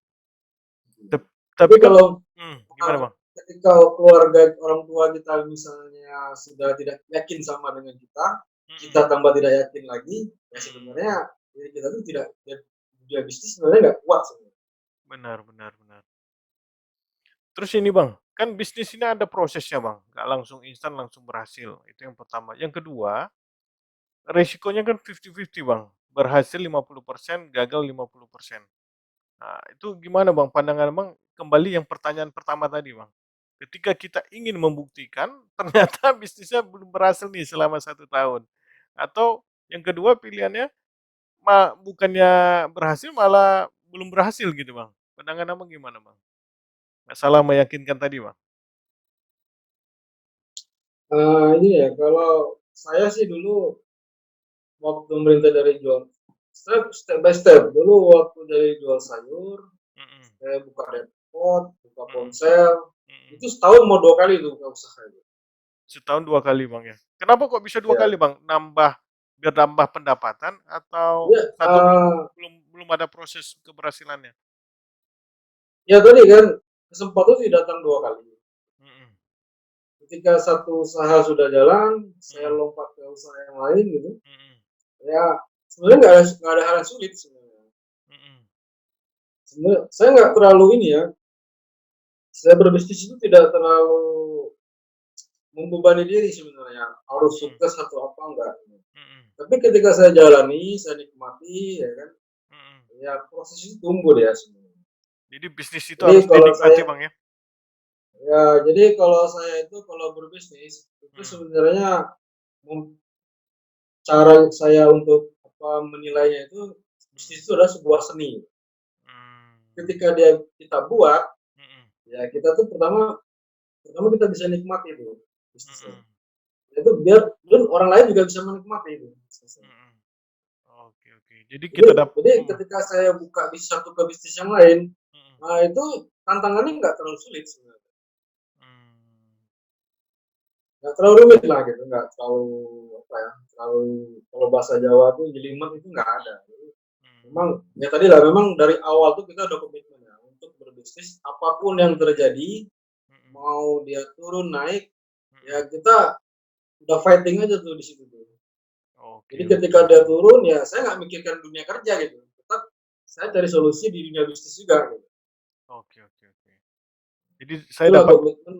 [SPEAKER 1] Tep
[SPEAKER 2] Tapi
[SPEAKER 1] tapi kan
[SPEAKER 2] kalau
[SPEAKER 1] gimana Bang?
[SPEAKER 2] ketika keluarga orang tua kita misalnya sudah tidak yakin sama dengan kita, kita
[SPEAKER 1] Mhm,
[SPEAKER 2] tambah tidak yakin lagi, ya sebenarnya
[SPEAKER 1] mmm,
[SPEAKER 2] diri kita tuh tidak ya dunia bisnis sebenarnya nggak kuat sebenarnya.
[SPEAKER 1] benar benar benar. Terus ini Bang, kan bisnis ini ada prosesnya Bang, nggak langsung instan langsung berhasil, itu yang pertama. Yang kedua, resikonya kan 50-50 Bang, berhasil 50%, gagal 50%. Nah, itu gimana Bang pandangan Bang, kembali yang pertanyaan pertama tadi Bang, ketika kita ingin membuktikan, ternyata bisnisnya belum berhasil nih selama 1 tahun. Atau yang kedua pilihannya, bukannya berhasil malah belum berhasil gitu Bang, pandangan Abang gimana Bang? Masalah meyakinkan tadi Bang?
[SPEAKER 2] Ini ya kalau saya sih dulu waktu merintis dari jual step by step. Dulu waktu dari jual sayur,
[SPEAKER 1] Mhm,
[SPEAKER 2] saya buka depot, buka
[SPEAKER 1] mhm,
[SPEAKER 2] ponsel,
[SPEAKER 1] mhm.
[SPEAKER 2] itu setahun mau 2 kali tuh buka usaha itu.
[SPEAKER 1] Setahun 2 kali Bang ya? Kenapa kok bisa 2
[SPEAKER 2] Ya,
[SPEAKER 1] kali Bang? Biar nambah pendapatan atau
[SPEAKER 2] ya,
[SPEAKER 1] satu belum ada proses keberhasilannya?
[SPEAKER 2] ya tadi kan kesempatan sih datang 2 kali.
[SPEAKER 1] Mhm,
[SPEAKER 2] Ketika satu usaha sudah jalan, saya
[SPEAKER 1] mhm,
[SPEAKER 2] lompat ke usaha yang lain gitu.
[SPEAKER 1] mhm,
[SPEAKER 2] Ya sebenarnya nggak ada hal yang sulit sebenarnya.
[SPEAKER 1] mhm,
[SPEAKER 2] Sebenarnya saya nggak terlalu ini ya. Saya berbisnis itu tidak terlalu membebani diri sebenarnya. Harus
[SPEAKER 1] mhm,
[SPEAKER 2] sukses atau apa enggak.
[SPEAKER 1] mhm,
[SPEAKER 2] Tapi ketika saya jalani, saya nikmati, ya kan.
[SPEAKER 1] mhm.
[SPEAKER 2] Ya proses itu tumbuh ya sebenarnya.
[SPEAKER 1] Jadi bisnis itu
[SPEAKER 2] Jadi
[SPEAKER 1] harus
[SPEAKER 2] kalau
[SPEAKER 1] dinikmati
[SPEAKER 2] saya
[SPEAKER 1] Bang ya?
[SPEAKER 2] ya jadi kalau saya itu kalau berbisnis itu
[SPEAKER 1] Mhm,
[SPEAKER 2] sebenarnya cara saya untuk apa menilainya itu
[SPEAKER 1] mhm,
[SPEAKER 2] bisnis itu adalah sebuah seni.
[SPEAKER 1] mmm,
[SPEAKER 2] Ketika kita buat,
[SPEAKER 1] mhm,
[SPEAKER 2] ya kita tuh pertama pertama kita bisa nikmati itu bisnisnya.
[SPEAKER 1] mhm,
[SPEAKER 2] Itu biar orang lain juga bisa menikmati itu bisnisnya.
[SPEAKER 1] mhm. Oke oke. Jadi
[SPEAKER 2] Jadi
[SPEAKER 1] kita
[SPEAKER 2] jadi ketika saya buka satu ke bisnis yang lain,
[SPEAKER 1] mhm,
[SPEAKER 2] nah itu tantangannya nggak terlalu sulit sebenarnya.
[SPEAKER 1] mmm,
[SPEAKER 2] Nggak terlalu rumit lah gitu, nggak terlalu apa ya, terlalu kalau bahasa Jawa tuh jelimet itu nggak ada. Jadi, memang
[SPEAKER 1] mmm,
[SPEAKER 2] ya tadi lah memang dari awal tuh kita ada komitmen ya untuk berbisnis apapun yang terjadi,
[SPEAKER 1] mhm,
[SPEAKER 2] mau dia turun naik,
[SPEAKER 1] mhm.
[SPEAKER 2] ya kita udah fighting aja tuh di situ tuh.
[SPEAKER 1] Oke
[SPEAKER 2] Jadi
[SPEAKER 1] oke
[SPEAKER 2] ketika dia
[SPEAKER 1] oke.
[SPEAKER 2] turun ya saya nggak mikirkan dunia kerja gitu, tetap saya cari solusi di dunia bisnis juga gitu.
[SPEAKER 1] Oke oke oke. Jadi saya
[SPEAKER 2] Itulah
[SPEAKER 1] dapat
[SPEAKER 2] komitmen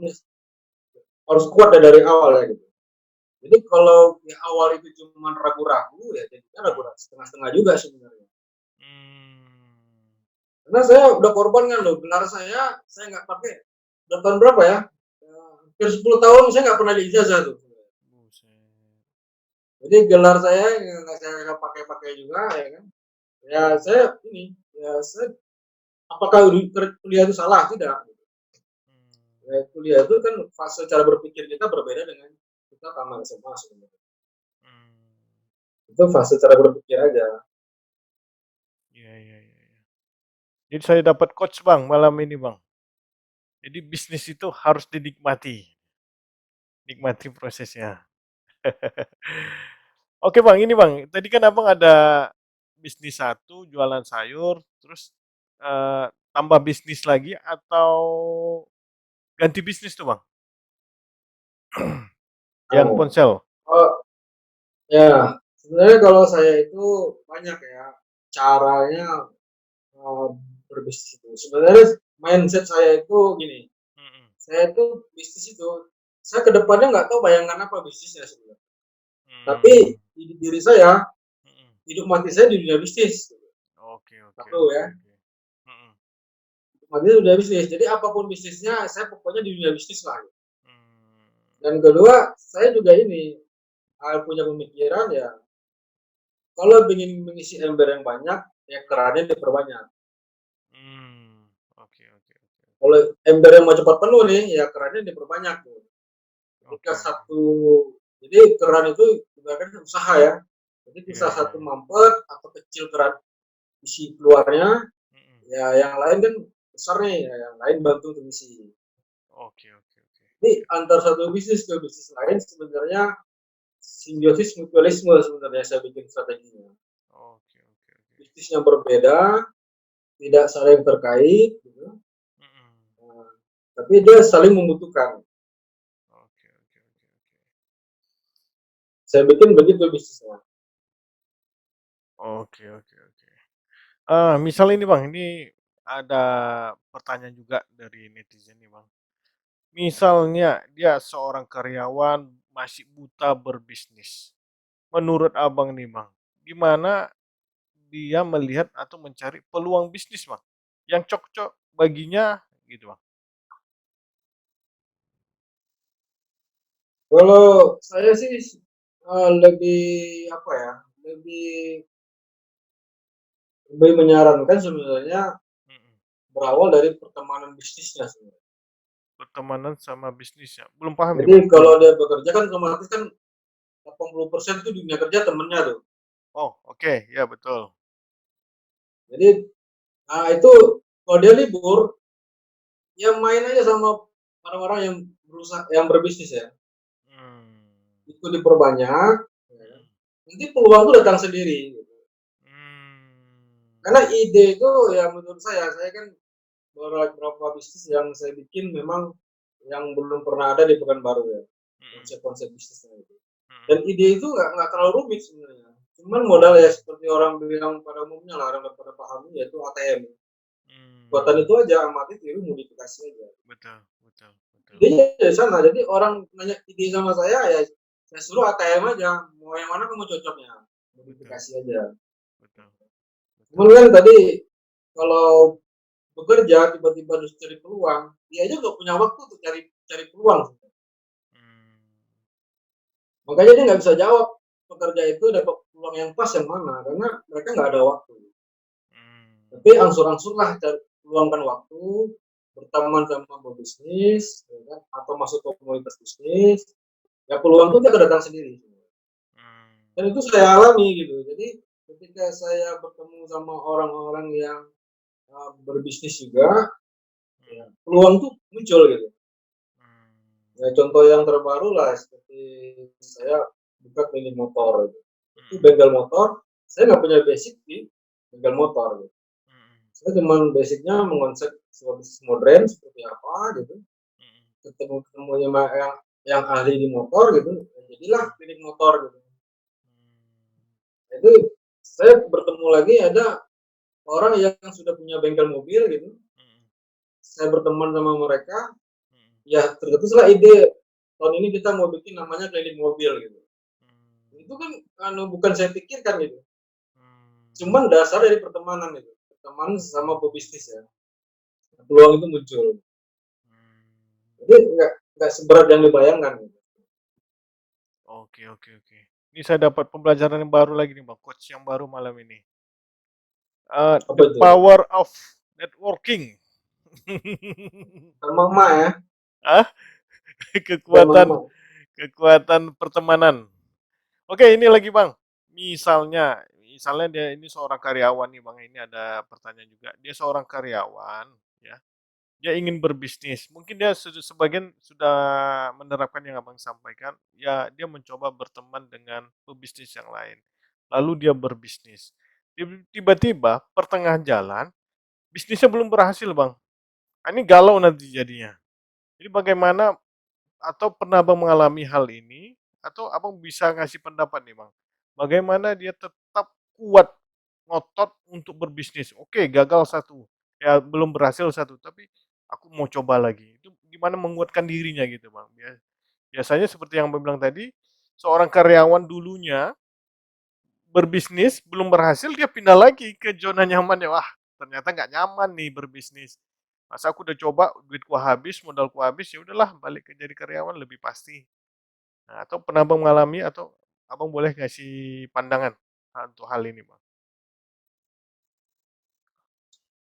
[SPEAKER 2] harus kuat ya dari awal ya gitu. Jadi kalau di awal itu cuma ragu-ragu ya jadinya
[SPEAKER 1] mhm,
[SPEAKER 2] ragu-ragu setengah-setengah juga sebenarnya.
[SPEAKER 1] mmm,
[SPEAKER 2] Karena saya udah korban kan loh, gelar saya nggak pakai udah tahun berapa ya? Hampir 10 tahun saya nggak pernah diijazah tuh.
[SPEAKER 1] buset.
[SPEAKER 2] Jadi gelar saya yang nggak saya pakai-pakai juga ya kan. Ya
[SPEAKER 1] Mhm,
[SPEAKER 2] saya ini, ya saya apakah kuliah itu salah? Tidak.
[SPEAKER 1] mmm,
[SPEAKER 2] Ya, kuliah itu kan fase cara berpikir kita berbeda dengan kita tamat SMA sebenarnya.
[SPEAKER 1] mmm.
[SPEAKER 2] Itu fase cara berpikir aja.
[SPEAKER 1] Iya iya iya iya. Jadi saya dapat coach Bang, malam ini Bang. Jadi bisnis itu harus dinikmati, nikmati prosesnya. Oke Bang, ini Bang, tadi kan Abang ada bisnis satu, jualan sayur, terus, tambah bisnis lagi atau ganti bisnis tuh Bang? Yang
[SPEAKER 2] Oh,
[SPEAKER 1] ponsel?
[SPEAKER 2] oh ya sebenarnya kalau saya itu banyak ya caranya uh, berbisnis itu. Sebenarnya mindset saya itu gini,
[SPEAKER 1] Mhm,
[SPEAKER 2] saya itu bisnis itu saya kedepannya nggak tahu bayangan apa bisnisnya sebenarnya. Tapi
[SPEAKER 1] mmm,
[SPEAKER 2] di diri saya
[SPEAKER 1] mhm.
[SPEAKER 2] hidup mati saya di dunia bisnis.
[SPEAKER 1] Oke oke
[SPEAKER 2] Satu
[SPEAKER 1] oke
[SPEAKER 2] ya,
[SPEAKER 1] oke. Mhm,
[SPEAKER 2] hidup mati di dunia bisnis. Jadi apapun bisnisnya saya pokoknya di dunia bisnis lah.
[SPEAKER 1] mmm,
[SPEAKER 2] Dan kedua, saya juga ini punya pemikiran ya, kalau ingin mengisi ember yang banyak, ya kerannya diperbanyak.
[SPEAKER 1] oke oke oke oke.
[SPEAKER 2] Kalau ember yang mau cepat penuh nih, ya kerannya diperbanyak tuh. Ketika
[SPEAKER 1] Oke.
[SPEAKER 2] satu, jadi keran itu ibaratnya usaha ya. Jadi
[SPEAKER 1] Iya
[SPEAKER 2] bisa
[SPEAKER 1] iya
[SPEAKER 2] satu
[SPEAKER 1] iya.
[SPEAKER 2] mampet atau kecil keran isi keluarnya,
[SPEAKER 1] Mhm.
[SPEAKER 2] ya yang lain kan besar nih, ya yang lain bantu untuk isi.
[SPEAKER 1] Oke oke oke.
[SPEAKER 2] Jadi antar satu bisnis ke bisnis lain sebenarnya simbiosis mutualisme sebenarnya saya bikin strateginya.
[SPEAKER 1] Oke oke oke.
[SPEAKER 2] Bisnis yang berbeda, tidak saling terkait, gitu.
[SPEAKER 1] Mhm.
[SPEAKER 2] Nah, tapi dia saling membutuhkan.
[SPEAKER 1] Oke oke oke oke.
[SPEAKER 2] Saya bikin begitu bisnisnya.
[SPEAKER 1] Oke oke oke. Misal ini Bang, ini ada pertanyaan juga dari netizen nih Bang. Misalnya dia seorang karyawan masih buta berbisnis. Menurut Abang nih Bang, gimana dia melihat atau mencari peluang bisnis Bang, yang cocok baginya gitu Bang?
[SPEAKER 2] Kalau saya sih lebih apa ya, lebih lebih menyarankan sebenarnya
[SPEAKER 1] Mhm.
[SPEAKER 2] berawal dari pertemanan bisnisnya sebenarnya.
[SPEAKER 1] Pertemanan sama bisnisnya. Belum paham nih
[SPEAKER 2] Jadi
[SPEAKER 1] Bang,
[SPEAKER 2] kalau
[SPEAKER 1] gimana Bang?
[SPEAKER 2] dia bekerja kan otomatis kan 80% itu dunia kerja temennya tuh.
[SPEAKER 1] Oh, oke, ya betul.
[SPEAKER 2] Jadi nah itu kalau dia libur, ya main aja sama orang-orang yang berusaha, yang berbisnis ya.
[SPEAKER 1] Mmm,
[SPEAKER 2] Itu diperbanyak, ya kan.
[SPEAKER 1] mhm,
[SPEAKER 2] Nanti peluang itu datang sendiri. Gitu. Karena
[SPEAKER 1] mmm,
[SPEAKER 2] ide itu ya menurut saya kan beberapa bisnis yang saya bikin memang yang belum pernah ada di Pekanbaru ya,
[SPEAKER 1] mhm,
[SPEAKER 2] konsep-konsep bisnisnya itu.
[SPEAKER 1] mhm.
[SPEAKER 2] Dan ide itu nggak terlalu rumit sebenarnya. Cuman modal ya
[SPEAKER 1] Oh,
[SPEAKER 2] seperti orang bilang pada umumnya lah, orang pada pahami yaitu ATM. Buatan itu
[SPEAKER 1] mmm,
[SPEAKER 2] aja, amati tiru modifikasi aja.
[SPEAKER 1] betul betul betul.
[SPEAKER 2] Idenya dari sana. Jadi orang nanya ide sama saya ya saya suruh ATM aja. Mau yang mana kamu cocoknya?
[SPEAKER 1] Betul
[SPEAKER 2] Modifikasi aja.
[SPEAKER 1] betul betul.
[SPEAKER 2] Cuman kan tadi kalau bekerja tiba-tiba harus cari peluang, dia aja nggak punya waktu untuk cari cari peluang.
[SPEAKER 1] Mmm,
[SPEAKER 2] Makanya dia nggak bisa jawab pekerja itu dapat peluang yang pas yang mana karena mereka nggak ada waktu. Tapi
[SPEAKER 1] mmm,
[SPEAKER 2] angsur-angsur lah cari luangkan waktu berteman sama pebisnis, ya kan? Atau masuk ke komunitas bisnis, ya peluang itu dia akan datang sendiri. Dan
[SPEAKER 1] mmm,
[SPEAKER 2] itu saya alami gitu. Jadi ketika saya bertemu sama orang-orang yang berbisnis juga, ya,
[SPEAKER 1] mhm,
[SPEAKER 2] peluang tuh muncul gitu.
[SPEAKER 1] mmm,
[SPEAKER 2] Ya, contoh yang terbaru lah seperti saya buka klinik motor gitu. Itu
[SPEAKER 1] mhm,
[SPEAKER 2] bengkel motor, saya nggak punya basic di bengkel motor gitu.
[SPEAKER 1] mhm,
[SPEAKER 2] Saya cuma basicnya mengonsep sebuah bisnis modern seperti apa gitu,
[SPEAKER 1] mhm,
[SPEAKER 2] ketemu ketemu yang ahli di motor gitu, jadilah
[SPEAKER 1] mhm,
[SPEAKER 2] klinik motor gitu.
[SPEAKER 1] mmm,
[SPEAKER 2] Jadi saya bertemu lagi ada orang yang sudah punya bengkel mobil gitu,
[SPEAKER 1] mhm,
[SPEAKER 2] saya berteman sama mereka,
[SPEAKER 1] mhm,
[SPEAKER 2] ya tercetuslah ide tahun ini kita mau bikin namanya klinik mobil gitu. Itu kan bukan saya pikirkan gitu,
[SPEAKER 1] mmm,
[SPEAKER 2] cuman dasar dari pertemanan itu, pertemanan sama pebisnis ya, peluang itu muncul.
[SPEAKER 1] mmm.
[SPEAKER 2] Jadi nggak seberat yang dibayangkan gitu.
[SPEAKER 1] Oke oke oke. Ini saya dapat pembelajaran yang baru lagi nih Bang, quotes yang baru malam ini.
[SPEAKER 2] Apa
[SPEAKER 1] The
[SPEAKER 2] itu?
[SPEAKER 1] power of networking.
[SPEAKER 2] Dan mama ya,
[SPEAKER 1] Ah,
[SPEAKER 2] dan
[SPEAKER 1] kekuatan
[SPEAKER 2] mama.
[SPEAKER 1] kekuatan pertemanan. Oke, ini lagi Bang. Misalnya dia ini seorang karyawan nih Bang. Ini ada pertanyaan juga. Dia seorang karyawan, ya. Dia ingin berbisnis. Mungkin dia sebagian sudah menerapkan yang Abang sampaikan. Ya, dia mencoba berteman dengan pebisnis yang lain. Lalu dia berbisnis. Tiba-tiba pertengahan jalan, bisnisnya belum berhasil Bang. Nah, ini galau nanti jadinya. Jadi bagaimana atau pernah Abang mengalami hal ini, atau Abang bisa ngasih pendapat nih Bang, bagaimana dia tetap kuat, ngotot untuk berbisnis. Oke, gagal satu, ya belum berhasil satu, tapi aku mau coba lagi. Itu gimana menguatkan dirinya gitu Bang. Biasanya seperti yang Abang bilang tadi, seorang karyawan dulunya berbisnis belum berhasil, dia pindah lagi ke zona nyamannya. Wah, ternyata nggak nyaman nih berbisnis. Masa aku udah coba, duitku habis, modalku habis, ya udahlah balik ke jadi karyawan lebih pasti. Nah, atau pernah Abang mengalami atau Abang boleh ngasih pandangan, untuk hal ini, Bang?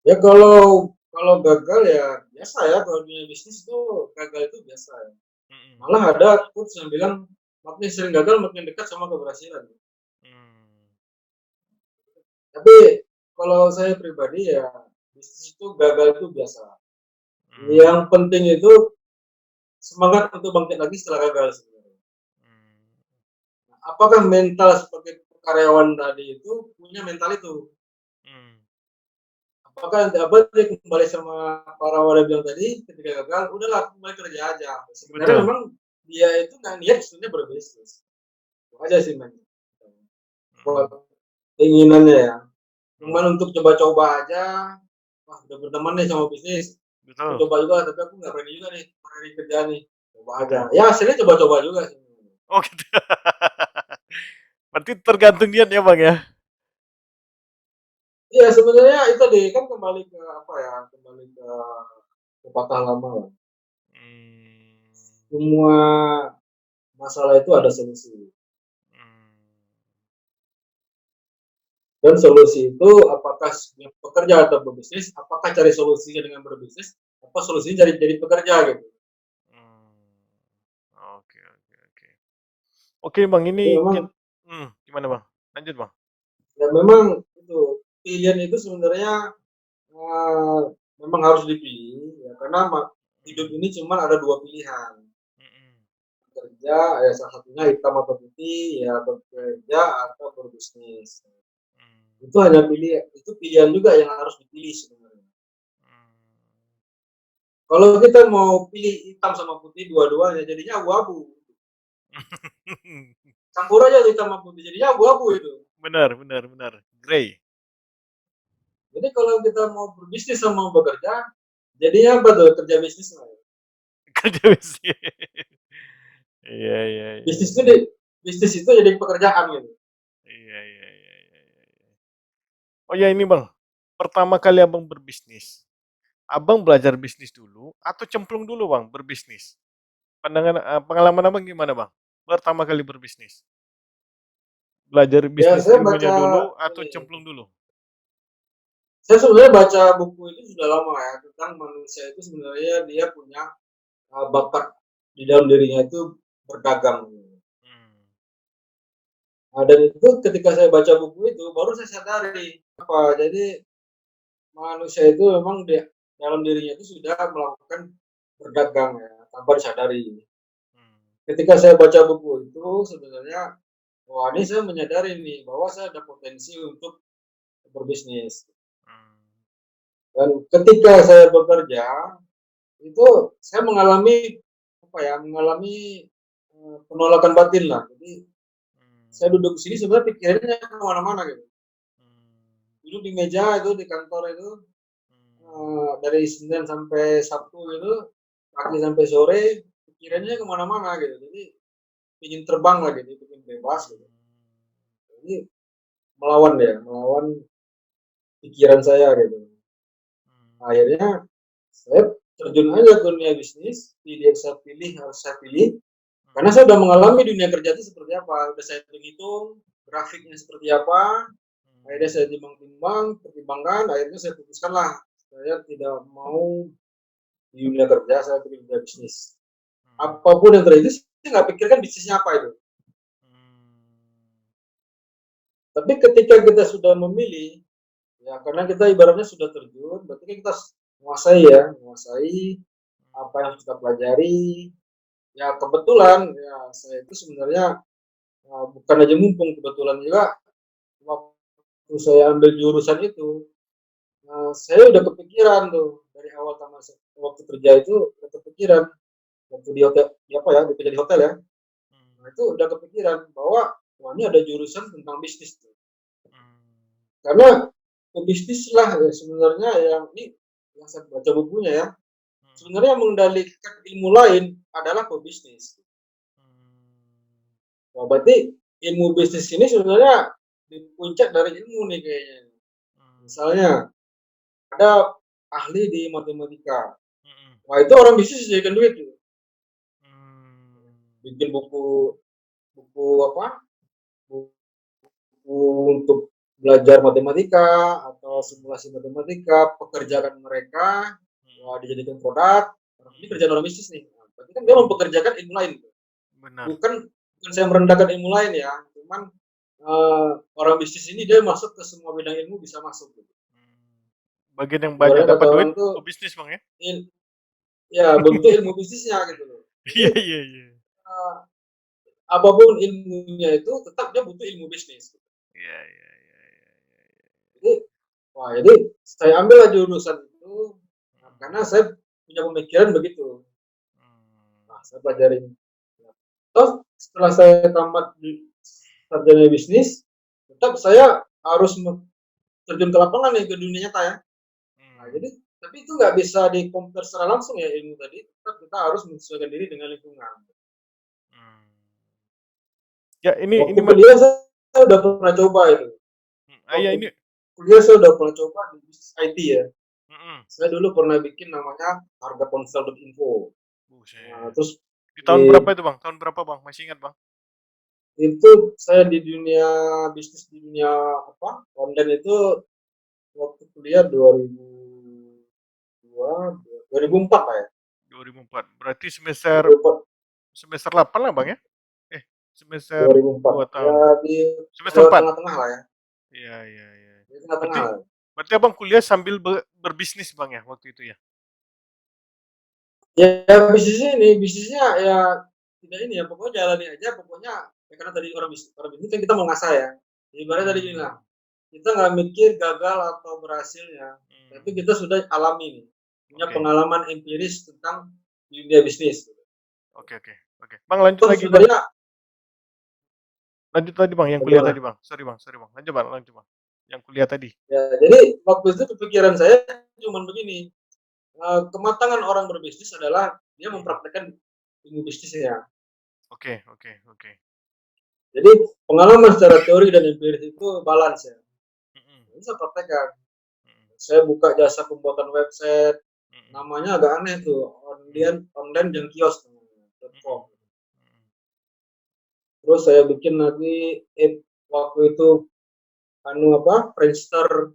[SPEAKER 2] Ya kalau gagal ya biasa ya, kalau dunia bisnis itu gagal itu biasa ya.
[SPEAKER 1] Mhm.
[SPEAKER 2] Malah ada quotes yang bilang makin sering gagal makin dekat sama keberhasilan.
[SPEAKER 1] Mmm.
[SPEAKER 2] Tapi kalau saya pribadi ya bisnis itu gagal itu biasa.
[SPEAKER 1] Mmm.
[SPEAKER 2] Yang penting itu semangat untuk bangkit lagi setelah gagal sebenarnya.
[SPEAKER 1] Mmm.
[SPEAKER 2] Nah, apakah mental sebagai karyawan tadi itu punya mental itu?
[SPEAKER 1] Mmm.
[SPEAKER 2] Apakah nanti apa dia kembali sama para wadah bilang tadi ketika gagal, udahlah aku kembali kerja aja. Sebenarnya
[SPEAKER 1] Betul.
[SPEAKER 2] memang dia itu nggak niat sebenarnya berbisnis. Itu aja sih men. Buat
[SPEAKER 1] Mhm.
[SPEAKER 2] keinginannya ya.
[SPEAKER 1] Mhm.
[SPEAKER 2] Cuman untuk coba-coba aja, wah udah berteman nih sama bisnis. Aku
[SPEAKER 1] Betul.
[SPEAKER 2] coba juga, tapi aku nggak berani juga nih, berani kerja nih. Coba aja.
[SPEAKER 1] Betul.
[SPEAKER 2] Ya hasilnya coba-coba juga sih.
[SPEAKER 1] Oh gitu. Berarti tergantung niat ya, Bang, ya?
[SPEAKER 2] Iya sebenarnya itu tadi kan kembali ke apa ya, kembali ke pepatah lama lah.
[SPEAKER 1] Mmm.
[SPEAKER 2] Semua masalah itu ada solusi.
[SPEAKER 1] Mmm.
[SPEAKER 2] Dan solusi itu apakah bekerja atau berbisnis, apakah cari solusinya dengan berbisnis, apa solusinya jadi pekerja gitu.
[SPEAKER 1] Mmm. Oke, oke, oke. Oke, Bang,
[SPEAKER 2] Jadi
[SPEAKER 1] ini
[SPEAKER 2] memang
[SPEAKER 1] gimana, Bang? Lanjut, Bang.
[SPEAKER 2] ya memang itu pilihan itu sebenarnya memang harus dipilih ya karena hidup
[SPEAKER 1] Mhm.
[SPEAKER 2] ini cuma ada dua pilihan
[SPEAKER 1] Mhm.
[SPEAKER 2] kerja ya salah satunya hitam atau putih ya bekerja atau berbisnis
[SPEAKER 1] Mmm.
[SPEAKER 2] itu hanya pilih itu pilihan juga yang harus dipilih sebenarnya.
[SPEAKER 1] Mmm.
[SPEAKER 2] Kalau kita mau pilih hitam sama putih dua-duanya jadinya abu-abu. Campur aja hitam sama putih jadinya abu-abu itu.
[SPEAKER 1] Benar, benar, benar. Grey.
[SPEAKER 2] Jadi kalau kita mau berbisnis sama bekerja, jadinya apa tuh kerja bisnis lah.
[SPEAKER 1] Kerja besi. Iya, iya, iya,
[SPEAKER 2] Bisnis itu
[SPEAKER 1] iya.
[SPEAKER 2] bisnis itu jadi pekerjaan gitu.
[SPEAKER 1] Iya, iya, iya, iya, iya, iya. Oh ya ini, Bang, pertama kali Abang berbisnis, Abang belajar bisnis dulu atau cemplung dulu, Bang, berbisnis? Pengalaman Abang gimana, Bang? Pertama kali berbisnis? Belajar
[SPEAKER 2] Ya
[SPEAKER 1] bisnis
[SPEAKER 2] saya
[SPEAKER 1] ilmunya
[SPEAKER 2] baca
[SPEAKER 1] dulu atau
[SPEAKER 2] ini,
[SPEAKER 1] cemplung dulu?
[SPEAKER 2] saya sebenarnya baca buku itu sudah lama ya tentang manusia itu sebenarnya dia punya bakat di dalam dirinya itu berdagang.
[SPEAKER 1] Mmm.
[SPEAKER 2] Nah, dan itu ketika saya baca buku itu baru saya sadari apa jadi manusia itu memang dia dalam dirinya itu sudah melakukan berdagang ya tanpa disadari.
[SPEAKER 1] Mmm.
[SPEAKER 2] Ketika saya baca buku itu sebenarnya wah ini saya menyadari nih bahwa saya ada potensi untuk berbisnis.
[SPEAKER 1] Mmm.
[SPEAKER 2] Dan ketika saya bekerja itu saya mengalami apa ya mengalami penolakan batin lah. Jadi saya
[SPEAKER 1] Mmm.
[SPEAKER 2] duduk di sini sebenarnya pikirannya kemana-mana gitu.
[SPEAKER 1] Mmm.
[SPEAKER 2] Duduk di meja itu di kantor itu
[SPEAKER 1] Mmm.
[SPEAKER 2] dari Senin sampai Sabtu itu pagi sampai sore pikirannya
[SPEAKER 1] Mmm.
[SPEAKER 2] kemana-mana gitu. Jadi ingin terbang lah gitu, ingin bebas gitu. Jadi melawan ya, melawan pikiran saya gitu.
[SPEAKER 1] Mmm.
[SPEAKER 2] Akhirnya saya terjun aja ke dunia bisnis, pilih yang saya pilih harus saya pilih. Karena
[SPEAKER 1] Mmm.
[SPEAKER 2] saya udah mengalami dunia kerja itu seperti apa, udah saya hitung grafiknya seperti apa, akhirnya saya
[SPEAKER 1] Mmm.
[SPEAKER 2] timbang-timbang, pertimbangkan, akhirnya saya putuskanlah saya tidak mau di dunia kerja, saya pilih dunia bisnis.
[SPEAKER 1] Mmm.
[SPEAKER 2] Apapun yang terjadi, saya nggak pikirkan bisnisnya apa itu.
[SPEAKER 1] Mmm.
[SPEAKER 2] Tapi ketika kita sudah memilih, ya karena kita ibaratnya sudah terjun, berarti kan kita menguasai ya, menguasai apa yang harus kita pelajari. Ya kebetulan ya saya itu sebenarnya bukan aja mumpung kebetulan juga waktu saya ambil jurusan itu, saya udah kepikiran tuh dari awal tamat waktu kerja itu udah kepikiran waktu di hotel, di apa ya, bekerja di hotel ya. Nah
[SPEAKER 1] Mmm.
[SPEAKER 2] itu udah kepikiran bahwa wah ini ada jurusan tentang bisnis tuh.
[SPEAKER 1] Mmm.
[SPEAKER 2] Karena pebisnis lah ya sebenarnya yang ini yang saya baca bukunya ya.
[SPEAKER 1] Mmm.
[SPEAKER 2] Sebenarnya mengendalikan ilmu lain adalah pebisnis.
[SPEAKER 1] Mmm.
[SPEAKER 2] Nah, berarti ilmu bisnis ini sebenarnya di puncak dari ilmu nih kayaknya.
[SPEAKER 1] Mmm.
[SPEAKER 2] Misalnya ada ahli di matematika.
[SPEAKER 1] Mhm.
[SPEAKER 2] Wah itu orang bisnis jadikan duit tuh.
[SPEAKER 1] Mmm.
[SPEAKER 2] Bikin buku buku apa? Buku untuk belajar matematika atau
[SPEAKER 1] Mhm.
[SPEAKER 2] simulasi matematika,
[SPEAKER 1] Mhm.
[SPEAKER 2] pekerjaan mereka, wah
[SPEAKER 1] Mhm.
[SPEAKER 2] dijadikan produk. Ini
[SPEAKER 1] Mhm.
[SPEAKER 2] kerjaan orang bisnis nih. berarti kan dia mempekerjakan ilmu lain.
[SPEAKER 1] benar.
[SPEAKER 2] Bukan saya merendahkan ilmu lain ya, cuman orang bisnis ini dia masuk ke semua bidang ilmu bisa masuk gitu.
[SPEAKER 1] Hmm. Bagian yang banyak
[SPEAKER 2] Ibaratnya kata
[SPEAKER 1] dapat duit,
[SPEAKER 2] orang tuh
[SPEAKER 1] pebisnis Bang ya?
[SPEAKER 2] il, ya bentuk ilmu bisnisnya gitu loh. Jadi
[SPEAKER 1] Iya iya iya.
[SPEAKER 2] uh, apapun ilmunya itu tetap dia butuh ilmu bisnis.
[SPEAKER 1] Iya iya iya iya.
[SPEAKER 2] Jadi jadi saya ambil jurusan itu karena saya punya pemikiran begitu.
[SPEAKER 1] Hmm.
[SPEAKER 2] Nah, saya pelajarin. Terus setelah saya tamat di sarjana bisnis, tetap saya harus terjun ke lapangan nih ke dunia nyata ya. Nah,
[SPEAKER 1] Hmm.
[SPEAKER 2] jadi tapi itu nggak bisa di compare secara langsung ya ilmu tadi. Tetap kita harus menyesuaikan diri dengan lingkungan.
[SPEAKER 1] Hmm. Ya ini
[SPEAKER 2] Waktu kuliah saya udah pernah coba itu.
[SPEAKER 1] ya
[SPEAKER 2] Waktu
[SPEAKER 1] ini.
[SPEAKER 2] kuliah saya udah pernah coba di bisnis IT ya.
[SPEAKER 1] Mm-mm.
[SPEAKER 2] Saya dulu pernah bikin namanya harga ponsel.info. Nah,
[SPEAKER 1] Buset.
[SPEAKER 2] terus
[SPEAKER 1] Di tahun
[SPEAKER 2] di,
[SPEAKER 1] berapa itu Bang? Tahun berapa Bang? Masih ingat Bang?
[SPEAKER 2] itu saya di dunia bisnis di dunia apa online itu waktu kuliah 2004 lah ya.
[SPEAKER 1] 2004. Berarti semester
[SPEAKER 2] 2004,
[SPEAKER 1] semester 8 lah Bang ya? Eh, semester
[SPEAKER 2] 2004
[SPEAKER 1] 2
[SPEAKER 2] ya,
[SPEAKER 1] tahun.
[SPEAKER 2] di
[SPEAKER 1] Semester 4.
[SPEAKER 2] tengah-tengah lah ya,
[SPEAKER 1] Iya iya iya.
[SPEAKER 2] di tengah-tengah
[SPEAKER 1] Berarti
[SPEAKER 2] lah.
[SPEAKER 1] berarti Abang kuliah sambil berbisnis Bang ya waktu itu ya?
[SPEAKER 2] Ya bisnisnya ya tidak ini ya, pokoknya jalani aja, pokoknya ya karena tadi orang bisnis kan kita mau ngasah ya. Ibaratnya tadi
[SPEAKER 1] Hmm.
[SPEAKER 2] bilang, kita nggak mikir gagal atau berhasilnya, tapi
[SPEAKER 1] Hmm.
[SPEAKER 2] kita sudah alami nih, punya
[SPEAKER 1] Oke.
[SPEAKER 2] pengalaman empiris tentang dunia bisnis.
[SPEAKER 1] Oke oke. Oke. Bang lanjut
[SPEAKER 2] Toh
[SPEAKER 1] lagi Bang.
[SPEAKER 2] sebenarnya
[SPEAKER 1] Lanjut tadi Bang yang kuliah tadi
[SPEAKER 2] bagaimana?
[SPEAKER 1] Bang. Sorry Bang, sorry Bang. Lanjut Bang. Yang kuliah tadi.
[SPEAKER 2] Ya, jadi waktu itu kepikiran saya cuma begini, kematangan orang berbisnis adalah dia mempraktekkan ilmu bisnisnya.
[SPEAKER 1] Oke oke oke.
[SPEAKER 2] Jadi pengalaman secara teori dan empiris itu balance ya.
[SPEAKER 1] Mm-mm.
[SPEAKER 2] Ini saya praktekkan.
[SPEAKER 1] Mm-mm.
[SPEAKER 2] Saya buka jasa pembuatan website,
[SPEAKER 1] Mm-mm.
[SPEAKER 2] namanya agak aneh tuh, online dan kios.com.
[SPEAKER 1] Mm-mm. Mm-mm.
[SPEAKER 2] Terus saya bikin lagi waktu itu Friendster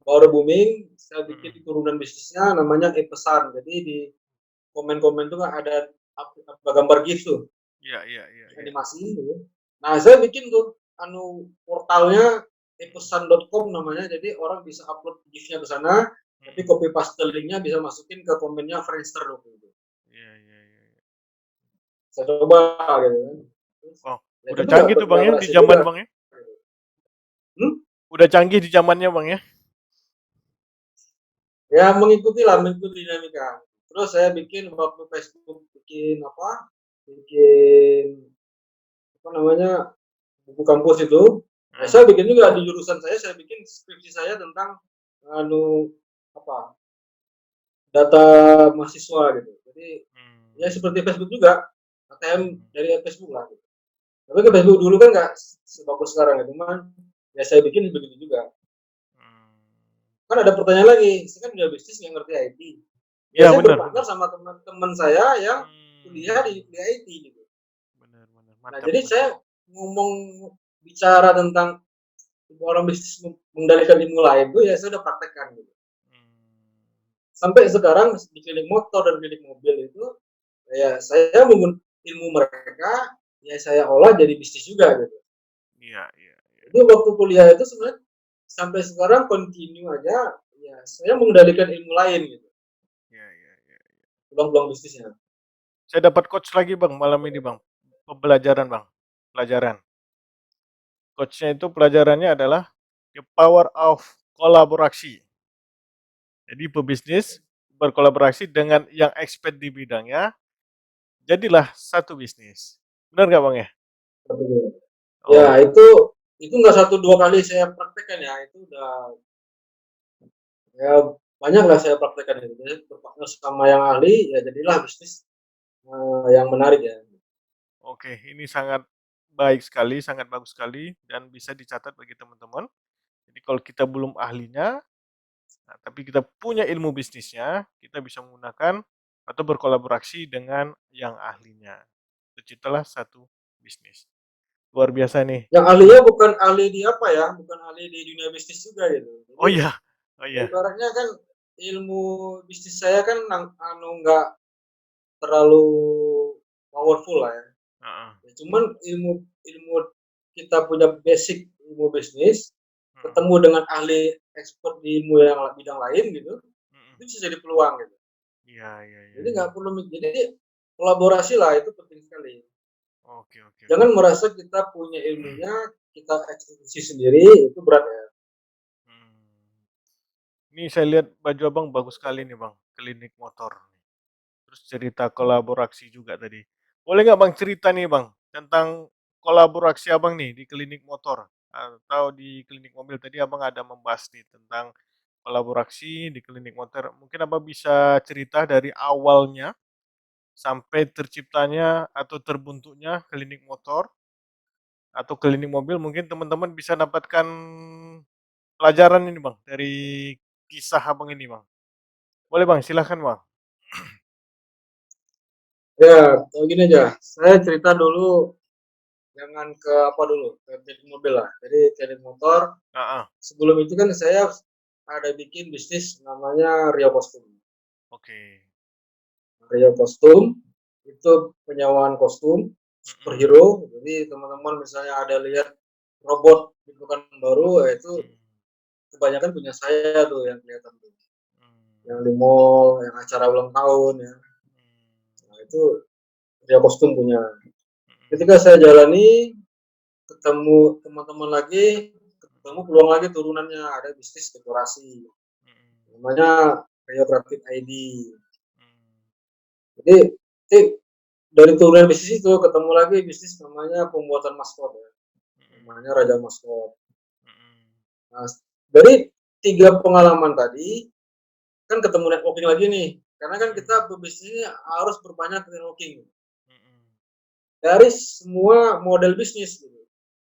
[SPEAKER 2] baru booming, saya
[SPEAKER 1] Mm-mm.
[SPEAKER 2] bikin turunan bisnisnya namanya e-pesan. Jadi di komen-komen itu kan ada gambar GIF tuh,
[SPEAKER 1] Iya iya iya iya.
[SPEAKER 2] animasi gitu. Nah, saya bikin tuh portalnya epesan.com namanya. Jadi orang bisa upload GIF-nya ke sana, tapi
[SPEAKER 1] Mm-mm.
[SPEAKER 2] copy paste linknya bisa masukin ke komennya Friendster gitu.
[SPEAKER 1] Iya iya iya.
[SPEAKER 2] Saya coba gitu kan. Terus,
[SPEAKER 1] Oh,
[SPEAKER 2] ya
[SPEAKER 1] udah
[SPEAKER 2] tapi
[SPEAKER 1] canggih tuh Bang
[SPEAKER 2] nggak
[SPEAKER 1] ya di
[SPEAKER 2] berhasil
[SPEAKER 1] zaman
[SPEAKER 2] juga.
[SPEAKER 1] Bang ya.
[SPEAKER 2] Hmm?
[SPEAKER 1] Udah canggih di zamannya Bang ya.
[SPEAKER 2] Ya mengikuti dinamika. Terus saya bikin waktu Facebook bikin bikin apa namanya buku kampus itu. Ya, saya
[SPEAKER 1] Hmm.
[SPEAKER 2] bikin juga di jurusan saya bikin skripsi saya tentang anu apa data mahasiswa gitu. Jadi ya
[SPEAKER 1] Hmm.
[SPEAKER 2] seperti Facebook juga, ATM
[SPEAKER 1] Hmm.
[SPEAKER 2] dari Facebook lah. Gitu. Tapi ke Facebook dulu kan nggak sebagus sekarang ya, cuman ya saya bikin begitu juga.
[SPEAKER 1] Hmm.
[SPEAKER 2] Kan ada pertanyaan lagi, saya kan udah bisnis nggak ngerti IT. Ya
[SPEAKER 1] Ya
[SPEAKER 2] saya
[SPEAKER 1] benar
[SPEAKER 2] berpartner
[SPEAKER 1] benar.
[SPEAKER 2] sama teman-teman saya yang kuliah
[SPEAKER 1] Hmm.
[SPEAKER 2] di IT gitu.
[SPEAKER 1] Benar benar.
[SPEAKER 2] Nah
[SPEAKER 1] Mantap
[SPEAKER 2] jadi saya
[SPEAKER 1] mantap.
[SPEAKER 2] ngomong bicara tentang orang bisnis mengendalikan ilmu lain itu ya saya udah praktekkan gitu.
[SPEAKER 1] Hmm.
[SPEAKER 2] Sampai sekarang di klinik motor dan klinik mobil itu ya saya menggunakan ilmu mereka ya saya olah jadi bisnis juga gitu.
[SPEAKER 1] Iya iya iya.
[SPEAKER 2] Jadi waktu kuliah itu sebenarnya sampai sekarang continue aja ya saya mengendalikan ilmu lain gitu.
[SPEAKER 1] Iya iya iya.
[SPEAKER 2] Peluang-peluang bisnisnya.
[SPEAKER 1] Saya dapat coach lagi Bang malam ini Bang. Pembelajaran Bang. Pelajaran. Coachnya itu pelajarannya adalah the power of kolaborasi. Jadi pebisnis berkolaborasi dengan yang expert di bidangnya, jadilah satu bisnis. Benar nggak Bang ya?
[SPEAKER 2] Ya
[SPEAKER 1] Oh,
[SPEAKER 2] itu nggak satu dua kali saya praktekkan ya itu udah ya banyak lah saya praktekkan itu. Jadi berpartner sama yang ahli ya jadilah bisnis yang menarik ya.
[SPEAKER 1] oke. Ini sangat baik sekali, sangat bagus sekali, dan bisa dicatat bagi teman-teman. Jadi kalau kita belum ahlinya, nah, tapi kita punya ilmu bisnisnya, kita bisa menggunakan atau berkolaborasi dengan yang ahlinya. Terciptalah satu bisnis. Luar biasa nih.
[SPEAKER 2] Yang ahlinya bukan ahli di apa ya, bukan ahli di dunia bisnis juga gitu.
[SPEAKER 1] Oh
[SPEAKER 2] Jadi
[SPEAKER 1] iya, oh
[SPEAKER 2] ya
[SPEAKER 1] iya.
[SPEAKER 2] ibaratnya kan ilmu bisnis saya kan nggak terlalu powerful lah ya.
[SPEAKER 1] Heeh.
[SPEAKER 2] Ya, cuman ilmu ilmu kita punya basic ilmu bisnis,
[SPEAKER 1] Mhm.
[SPEAKER 2] ketemu dengan ahli expert di ilmu yang bidang lain gitu,
[SPEAKER 1] Mhm.
[SPEAKER 2] itu bisa jadi peluang gitu.
[SPEAKER 1] Iya iya iya
[SPEAKER 2] Jadi
[SPEAKER 1] iya.
[SPEAKER 2] nggak perlu jadi kolaborasi lah itu penting sekali.
[SPEAKER 1] Oke oke oke.
[SPEAKER 2] Jangan merasa kita punya ilmunya, kita eksekusi sendiri itu berat ya.
[SPEAKER 1] Mmm. Ini saya lihat baju Abang bagus sekali nih Bang, klinik motor. Terus cerita kolaborasi juga tadi. Boleh nggak Bang cerita nih Bang, tentang kolaborasi Abang nih di klinik motor atau di klinik mobil. Tadi Abang ada membahas nih tentang kolaborasi di klinik motor. Mungkin Abang bisa cerita dari awalnya sampai terciptanya atau terbentuknya klinik motor atau klinik mobil, mungkin teman-teman bisa dapatkan pelajaran ini Bang, dari kisah Abang ini Bang. Boleh Bang, silahkan Bang.
[SPEAKER 2] Ya, kalau gini aja. Saya cerita dulu jangan ke apa dulu, ke teknik mobil lah. Jadi teknik motor.
[SPEAKER 1] Heeh,
[SPEAKER 2] Sebelum itu kan saya ada bikin bisnis namanya Rio Kostum.
[SPEAKER 1] oke.
[SPEAKER 2] Rio Kostum itu penyewaan kostum
[SPEAKER 1] Mhm,
[SPEAKER 2] superhero. Jadi teman-teman misalnya ada lihat robot di baru, itu
[SPEAKER 1] mmm,
[SPEAKER 2] kebanyakan punya saya tuh yang kelihatan tuh. Yang
[SPEAKER 1] mmm,
[SPEAKER 2] di mall, yang acara ulang tahun ya. Nah, itu Rio Kostum punya.
[SPEAKER 1] mhm,
[SPEAKER 2] Ketika saya jalani, ketemu teman-teman lagi, ketemu peluang lagi turunannya ada bisnis dekorasi
[SPEAKER 1] mhm,
[SPEAKER 2] namanya Rio Creative ID.
[SPEAKER 1] mmm,
[SPEAKER 2] Jadi dari turunan bisnis itu ketemu lagi bisnis namanya pembuatan maskot ya,
[SPEAKER 1] mhm,
[SPEAKER 2] namanya Raja Maskot.
[SPEAKER 1] mhm,
[SPEAKER 2] Nah, dari 3 pengalaman tadi kan ketemu networking lagi nih, karena kan kita
[SPEAKER 1] mhm,
[SPEAKER 2] berbisnisnya harus berbanyak networking
[SPEAKER 1] mhm,
[SPEAKER 2] dari semua model bisnis gitu.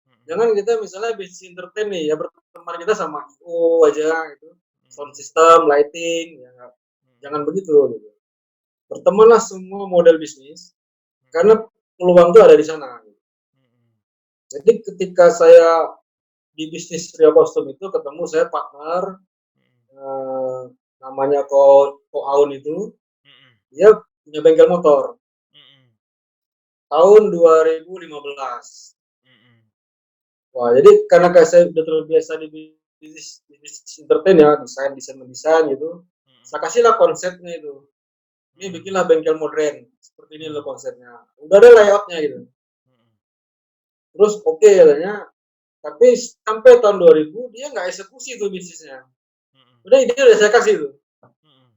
[SPEAKER 1] mhm,
[SPEAKER 2] Jangan kita misalnya bisnis entertain nih ya berteman kita sama IO aja gitu, sound
[SPEAKER 1] mhm,
[SPEAKER 2] system, lighting, ya
[SPEAKER 1] mhm,
[SPEAKER 2] jangan begitu gitu. Bertemanlah semua model bisnis
[SPEAKER 1] mhm,
[SPEAKER 2] karena peluang itu ada di sana. Gitu.
[SPEAKER 1] mhm,
[SPEAKER 2] Jadi ketika saya di bisnis Rio Kostum itu ketemu saya partner eh, namanya Ko Aun itu,
[SPEAKER 1] mhm,
[SPEAKER 2] dia punya bengkel motor
[SPEAKER 1] mhm,
[SPEAKER 2] tahun 2015.
[SPEAKER 1] mhm,
[SPEAKER 2] Wah, jadi karena saya udah terbiasa di bisnis entertain ya, desain mendesain gitu. Saya
[SPEAKER 1] mhm,
[SPEAKER 2] kasihlah konsepnya itu. Ini
[SPEAKER 1] mhm,
[SPEAKER 2] bikinlah bengkel modern. Seperti ini loh
[SPEAKER 1] mhm,
[SPEAKER 2] konsepnya. Udah ada layoutnya gitu.
[SPEAKER 1] mhm,
[SPEAKER 2] Terus oke katanya, tapi sampai tahun 2000 dia nggak eksekusi tuh bisnisnya.
[SPEAKER 1] mhm,
[SPEAKER 2] Udah ide udah saya kasih tuh.
[SPEAKER 1] mhm,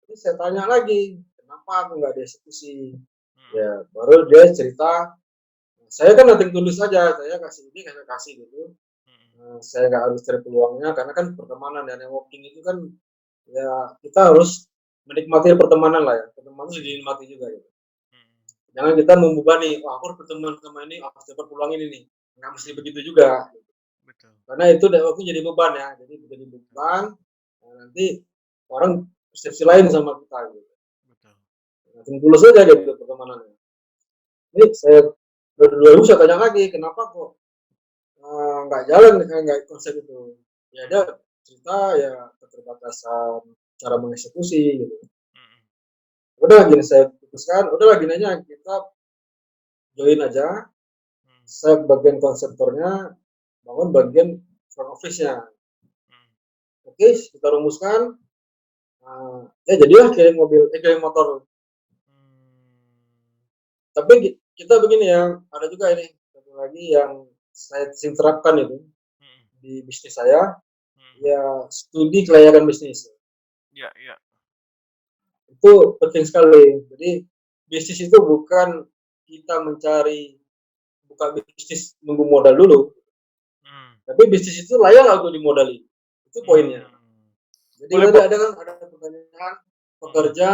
[SPEAKER 2] Terus saya tanya lagi, kenapa aku nggak dieksekusi?
[SPEAKER 1] mhm,
[SPEAKER 2] Ya, baru dia cerita, saya kan nothing tulus saja, saya kasih ini, saya kasih gitu.
[SPEAKER 1] mhm,
[SPEAKER 2] Saya nggak harus cari peluangnya, karena kan pertemanan dan networking itu kan, ya kita harus menikmati pertemanan lah ya, pertemanan harus dinikmati juga gitu.
[SPEAKER 1] mhm,
[SPEAKER 2] Jangan kita membebani, wah aku harus berteman sama ini, harus dapat peluang ini nih. Nggak mesti
[SPEAKER 1] mhm,
[SPEAKER 2] begitu juga.
[SPEAKER 1] betul,
[SPEAKER 2] Karena itu networking jadi beban ya, jadi jadi
[SPEAKER 1] betul,
[SPEAKER 2] beban, nah, nanti orang persepsi lain sama kita gitu.
[SPEAKER 1] betul,
[SPEAKER 2] Nah, tulus aja gitu pertemanannya. Ini saya berdua saya tanya lagi, kenapa kok nggak jalan nggak konsep itu? Ya ada
[SPEAKER 1] mhm,
[SPEAKER 2] cerita ya keterbatasan cara mengeksekusi gitu.
[SPEAKER 1] mhm,
[SPEAKER 2] Udah gini saya putuskan, udahlah gini aja kita join aja.
[SPEAKER 1] mhm,
[SPEAKER 2] Saya bagian konseptornya, bangun bagian front office-nya.
[SPEAKER 1] mhm,
[SPEAKER 2] Oke, kita rumuskan. Ya jadilah kirim motor.
[SPEAKER 1] mmm,
[SPEAKER 2] Tapi kita begini ya, ada juga ini satu lagi yang saya terapkan itu
[SPEAKER 1] mhm,
[SPEAKER 2] di bisnis saya,
[SPEAKER 1] mhm,
[SPEAKER 2] ya studi kelayakan bisnis.
[SPEAKER 1] iya iya,
[SPEAKER 2] Itu penting sekali. Jadi bisnis itu bukan kita mencari buka bisnis nunggu modal dulu,
[SPEAKER 1] mhm,
[SPEAKER 2] tapi bisnis itu layak untuk dimodali. Itu poinnya.
[SPEAKER 1] mmm,
[SPEAKER 2] Jadi
[SPEAKER 1] boleh
[SPEAKER 2] tadi
[SPEAKER 1] Bang,
[SPEAKER 2] ada kan ada pertanyaan
[SPEAKER 1] mhm,
[SPEAKER 2] pekerja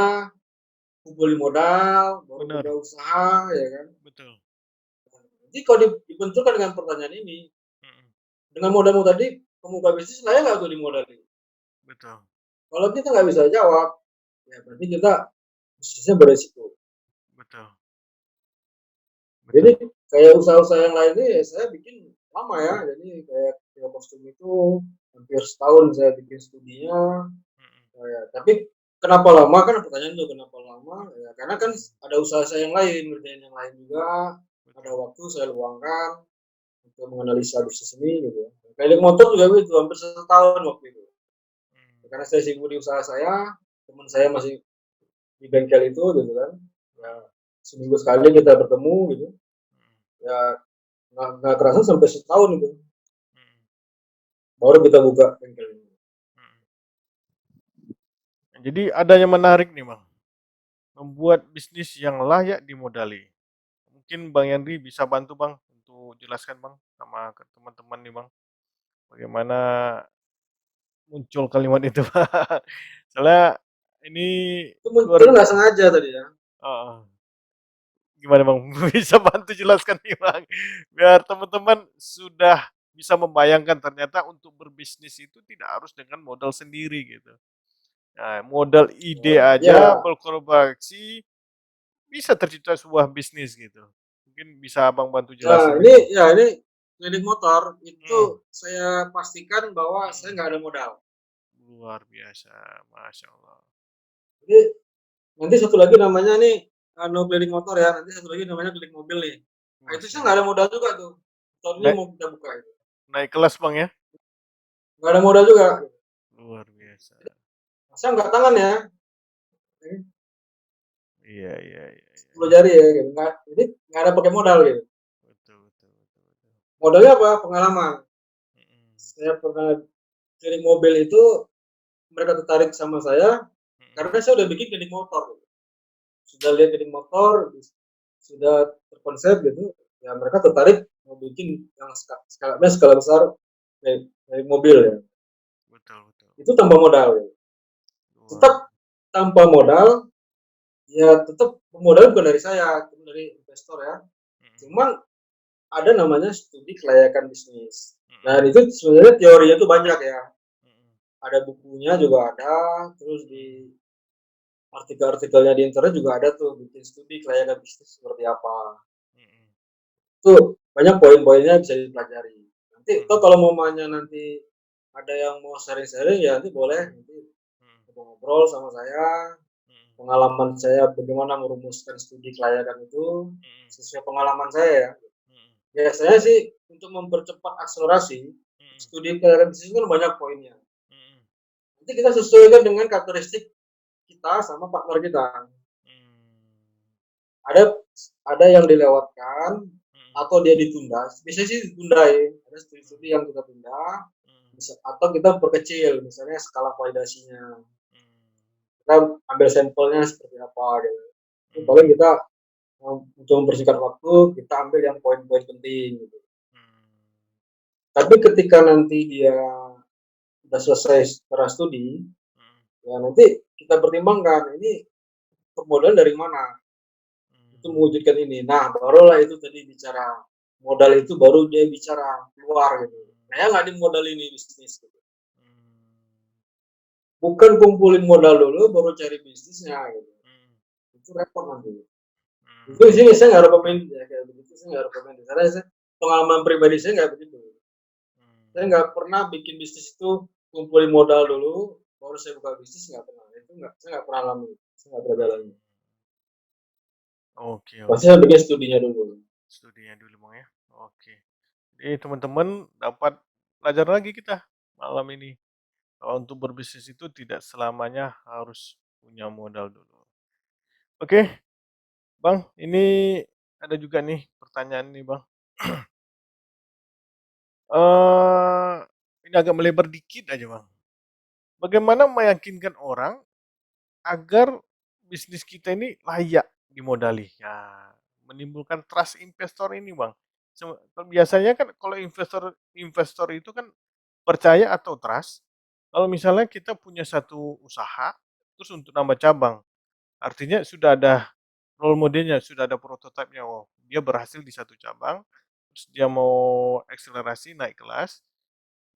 [SPEAKER 2] kumpulin modal baru
[SPEAKER 1] bener,
[SPEAKER 2] buka usaha ya kan.
[SPEAKER 1] betul,
[SPEAKER 2] Jadi kalau dibenturkan dengan pertanyaan ini
[SPEAKER 1] mhm,
[SPEAKER 2] dengan modalmu tadi pembuka bisnis layak nggak untuk dimodali?
[SPEAKER 1] betul,
[SPEAKER 2] Kalau kita nggak bisa jawab, ya berarti kita bisnisnya beresiko.
[SPEAKER 1] betul,
[SPEAKER 2] Jadi
[SPEAKER 1] betul,
[SPEAKER 2] kayak usaha-usaha yang lain ini saya bikin lama ya. Jadi kayak kostum itu hampir setahun saya bikin studinya.
[SPEAKER 1] mhm,
[SPEAKER 2] Ya, tapi kenapa lama kan pertanyaan itu kenapa lama ya karena kan ada usaha saya yang lain ngerjain yang lain juga ada
[SPEAKER 1] Betul.
[SPEAKER 2] waktu saya luangkan untuk menganalisa bisnis ini gitu. Keliling motor juga itu hampir 1 tahun waktu itu.
[SPEAKER 1] Hmm.
[SPEAKER 2] Karena saya sibuk di usaha saya, teman saya masih di bengkel itu gitu kan. Ya,
[SPEAKER 1] Hmm.
[SPEAKER 2] seminggu sekali kita bertemu gitu.
[SPEAKER 1] Hmm.
[SPEAKER 2] Ya nggak kerasa sampai setahun itu.
[SPEAKER 1] Hmm.
[SPEAKER 2] Baru kita buka bengkel ini.
[SPEAKER 1] Hmm. Jadi ada yang menarik nih bang, membuat bisnis yang layak dimodali. Mungkin Bang Yandri bisa bantu Bang untuk jelaskan Bang sama ke teman-teman nih Bang, bagaimana muncul kalimat itu Bang. Soalnya ini
[SPEAKER 2] Itu
[SPEAKER 1] luar
[SPEAKER 2] muncul nggak sengaja tadi ya.
[SPEAKER 1] heeh, gimana Bang? Bisa bantu jelaskan nih Bang, biar teman-teman sudah bisa membayangkan ternyata untuk berbisnis itu tidak harus dengan modal sendiri gitu. Nah, modal ide aja
[SPEAKER 2] Ya,
[SPEAKER 1] berkolaborasi bisa tercipta sebuah bisnis gitu. Mungkin bisa Abang bantu
[SPEAKER 2] ya
[SPEAKER 1] jelasin nih
[SPEAKER 2] ini
[SPEAKER 1] Bang.
[SPEAKER 2] ya ini kredit motor itu
[SPEAKER 1] Hmm.
[SPEAKER 2] saya pastikan bahwa saya
[SPEAKER 1] Hmm.
[SPEAKER 2] nggak ada modal.
[SPEAKER 1] Luar biasa, Masya Allah.
[SPEAKER 2] Jadi nanti satu lagi namanya nih no keliling motor ya. Nanti satu lagi namanya keliling mobil nih. Nah, itu
[SPEAKER 1] Masya
[SPEAKER 2] saya nggak
[SPEAKER 1] Allah.
[SPEAKER 2] ada modal juga tuh. Tahun ini
[SPEAKER 1] Naik,
[SPEAKER 2] mau kita buka itu.
[SPEAKER 1] naik kelas bang ya?
[SPEAKER 2] Nggak ada modal juga.
[SPEAKER 1] Luar biasa.
[SPEAKER 2] Saya nggak tangan ya.
[SPEAKER 1] Iya, iya, iya, iya.
[SPEAKER 2] 10 jari ya. Gitu. Nggak, jadi nggak ada pakai modal gitu.
[SPEAKER 1] Betul, betul, betul, betul.
[SPEAKER 2] Modalnya apa? Pengalaman.
[SPEAKER 1] Mm-mm.
[SPEAKER 2] Saya pernah keliling mobil itu mereka tertarik sama saya
[SPEAKER 1] Mm-mm.
[SPEAKER 2] karena saya udah bikin keliling motor. Gitu. Sudah lihat keliling motor, sudah terkonsep gitu. Ya mereka tertarik mau bikin yang skala besar dari mobil ya.
[SPEAKER 1] Betul, betul.
[SPEAKER 2] Itu tanpa modal. Ya.
[SPEAKER 1] Luar.
[SPEAKER 2] Tetap tanpa modal, ya tetap modal bukan dari saya, itu dari investor ya.
[SPEAKER 1] Mm-mm.
[SPEAKER 2] Cuman ada namanya studi kelayakan bisnis.
[SPEAKER 1] Mm-mm.
[SPEAKER 2] Dan itu sebenarnya teorinya tuh banyak ya.
[SPEAKER 1] Mm-mm.
[SPEAKER 2] Ada bukunya juga ada, terus di
[SPEAKER 1] Mm-mm.
[SPEAKER 2] artikel-artikelnya di internet juga ada tuh bikin studi kelayakan bisnis seperti apa.
[SPEAKER 1] Mm-mm.
[SPEAKER 2] Itu banyak poin-poinnya bisa dipelajari. Nanti itu
[SPEAKER 1] Mm-mm.
[SPEAKER 2] kalau mamanya nanti ada yang mau sharing-sharing ya nanti boleh nanti ngobrol sama saya
[SPEAKER 1] Mm-mm.
[SPEAKER 2] pengalaman saya bagaimana merumuskan studi kelayakan itu
[SPEAKER 1] Mm-mm.
[SPEAKER 2] sesuai pengalaman saya ya.
[SPEAKER 1] Mm-mm.
[SPEAKER 2] Biasanya sih untuk mempercepat akselerasi
[SPEAKER 1] Mm-mm.
[SPEAKER 2] studi kelayakan bisnis itu kan banyak poinnya.
[SPEAKER 1] Mm-mm.
[SPEAKER 2] Nanti kita sesuaikan dengan karakteristik kita sama partner kita. Ada ada yang dilewatkan
[SPEAKER 1] Mm-mm.
[SPEAKER 2] atau dia ditunda. Biasanya sih ditunda ya. Ada studi-studi yang kita tunda
[SPEAKER 1] Mm-mm.
[SPEAKER 2] atau kita perkecil misalnya skala validasinya.
[SPEAKER 1] Mm-mm.
[SPEAKER 2] Kita ambil sampelnya seperti apa gitu. Ini paling
[SPEAKER 1] Mm-mm.
[SPEAKER 2] kita untuk mempersingkat waktu kita ambil yang poin-poin penting gitu. Tapi ketika nanti dia sudah selesai secara studi, ya nanti kita pertimbangkan ini permodalan dari mana itu mewujudkan ini. Nah, barulah itu tadi bicara modal itu baru dia bicara keluar gitu. Saya nggak dimodal ini bisnis. Gitu. Bukan kumpulin modal dulu baru cari bisnisnya gitu. Itu repot nanti. Itu sih saya nggak rekomend ya kayak begitu saya nggak rekomend. Karena saya, pengalaman pribadi saya nggak begitu. Saya nggak pernah bikin bisnis itu kumpulin modal dulu baru saya buka bisnis nggak pernah. Itu nggak saya nggak pernah alami. Saya nggak pernah jalan.
[SPEAKER 1] Oke,
[SPEAKER 2] Pasti
[SPEAKER 1] oke.
[SPEAKER 2] saya bikin studinya dulu.
[SPEAKER 1] Studinya dulu bang ya. Oke. Jadi teman-teman dapat pelajaran lagi kita malam ini. Kalau untuk berbisnis itu tidak selamanya harus punya modal dulu. Oke, Bang, ini ada juga nih pertanyaan nih, Bang. Eh, ini agak melebar dikit aja, Bang. Bagaimana meyakinkan orang agar bisnis kita ini layak dimodali? Ya, menimbulkan trust investor ini, Bang. Biasanya kan kalau investor investor itu kan percaya atau trust. Kalau misalnya kita punya satu usaha, terus untuk nambah cabang, artinya sudah ada role modelnya, sudah ada prototipenya. Oh, dia berhasil di satu cabang, terus dia mau akselerasi naik kelas,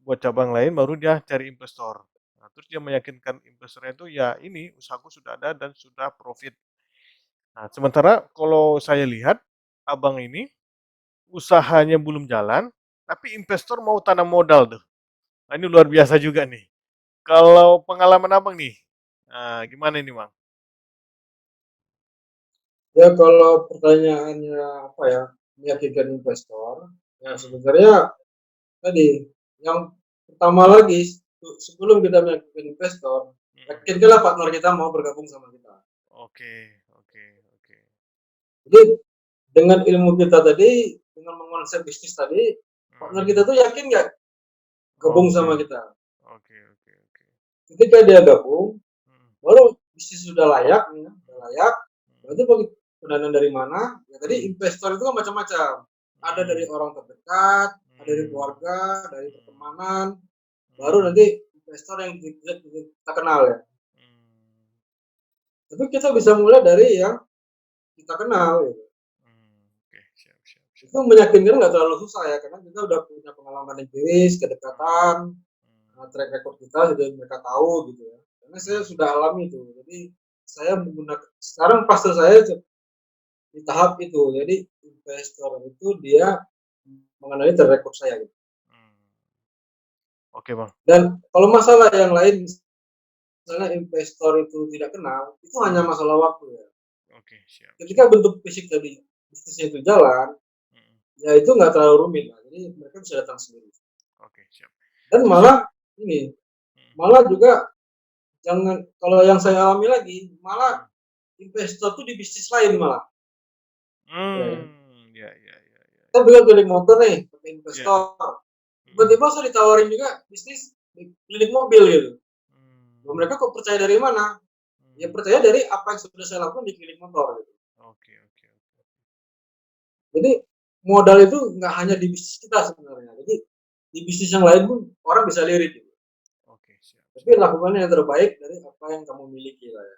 [SPEAKER 1] buat cabang lain, baru dia cari investor. Nah, terus dia meyakinkan investornya itu, ya ini usahaku sudah ada dan sudah profit. Nah, sementara kalau saya lihat, abang ini usahanya belum jalan, tapi investor mau tanam modal tuh. Nah, ini luar biasa juga nih. Kalau pengalaman abang nih, Gimana ini, Bang?
[SPEAKER 2] Ya kalau pertanyaannya apa ya, meyakinkan investor, ya
[SPEAKER 1] Mhm,
[SPEAKER 2] sebenarnya tadi yang pertama lagi sebelum kita meyakinkan investor,
[SPEAKER 1] mhm.
[SPEAKER 2] yakinkanlah partner kita mau bergabung sama kita.
[SPEAKER 1] Oke, oke, oke.
[SPEAKER 2] Jadi dengan ilmu kita tadi, dengan mengonsep bisnis tadi, partner
[SPEAKER 1] Mhm.
[SPEAKER 2] kita tuh yakin nggak gabung
[SPEAKER 1] Oke,
[SPEAKER 2] sama kita.
[SPEAKER 1] oke, oke, oke.
[SPEAKER 2] Ketika dia gabung,
[SPEAKER 1] Mhm,
[SPEAKER 2] baru bisnis sudah layak, ya, sudah
[SPEAKER 1] mhm,
[SPEAKER 2] layak.
[SPEAKER 1] mhm,
[SPEAKER 2] Berarti bagi pendanaan dari mana? Ya tadi
[SPEAKER 1] mhm,
[SPEAKER 2] investor itu kan macam-macam. Ada dari
[SPEAKER 1] mhm,
[SPEAKER 2] orang terdekat, ada dari
[SPEAKER 1] mhm,
[SPEAKER 2] keluarga, dari
[SPEAKER 1] mhm,
[SPEAKER 2] pertemanan, baru
[SPEAKER 1] mhm,
[SPEAKER 2] nanti investor yang kita kenal ya.
[SPEAKER 1] mmm,
[SPEAKER 2] Tapi kita bisa mulai dari yang kita kenal. Gitu.
[SPEAKER 1] oke, siap, siap, siap.
[SPEAKER 2] Itu meyakinkan nggak terlalu susah ya, karena kita udah punya pengalaman empiris,
[SPEAKER 1] Mmm,
[SPEAKER 2] kedekatan,
[SPEAKER 1] mmm,
[SPEAKER 2] track record kita juga mereka tahu gitu ya. Karena saya
[SPEAKER 1] mmm,
[SPEAKER 2] sudah alami itu. Jadi saya menggunakan sekarang fase saya di tahap itu. Jadi investor itu dia mengenali track record saya gitu.
[SPEAKER 1] mmm. Oke, Bang.
[SPEAKER 2] Dan kalau masalah yang lain misalnya investor itu tidak kenal, itu hanya
[SPEAKER 1] Mhm,
[SPEAKER 2] masalah waktu ya.
[SPEAKER 1] oke, siap,
[SPEAKER 2] Ketika
[SPEAKER 1] siap.
[SPEAKER 2] bentuk fisik tadi bisnisnya itu jalan,
[SPEAKER 1] Mhm,
[SPEAKER 2] ya itu nggak terlalu rumit lah. Jadi mereka bisa datang sendiri.
[SPEAKER 1] oke, siap.
[SPEAKER 2] Dan
[SPEAKER 1] Terus
[SPEAKER 2] malah ini,
[SPEAKER 1] mhm,
[SPEAKER 2] malah juga jangan kalau yang saya alami lagi, malah
[SPEAKER 1] mhm.
[SPEAKER 2] investor tuh di bisnis lain malah. Ya.
[SPEAKER 1] Ya, ya, ya, ya,
[SPEAKER 2] Saya
[SPEAKER 1] ya.
[SPEAKER 2] bilang klinik motor nih, pakai
[SPEAKER 1] Iya,
[SPEAKER 2] investor.
[SPEAKER 1] mhm,
[SPEAKER 2] Tiba-tiba saya ditawarin juga bisnis di klinik mobil gitu. Loh,
[SPEAKER 1] mmm,
[SPEAKER 2] mereka kok percaya dari mana? Ya
[SPEAKER 1] mmm.
[SPEAKER 2] percaya dari apa yang sudah saya lakukan di klinik motor gitu.
[SPEAKER 1] Oke, oke, oke.
[SPEAKER 2] Jadi modal itu nggak hanya di bisnis kita sebenarnya. Jadi di bisnis yang lain pun orang bisa lirik gitu.
[SPEAKER 1] Oke, siap,
[SPEAKER 2] Tapi
[SPEAKER 1] siap.
[SPEAKER 2] lakukan yang terbaik dari apa yang kamu miliki lah ya.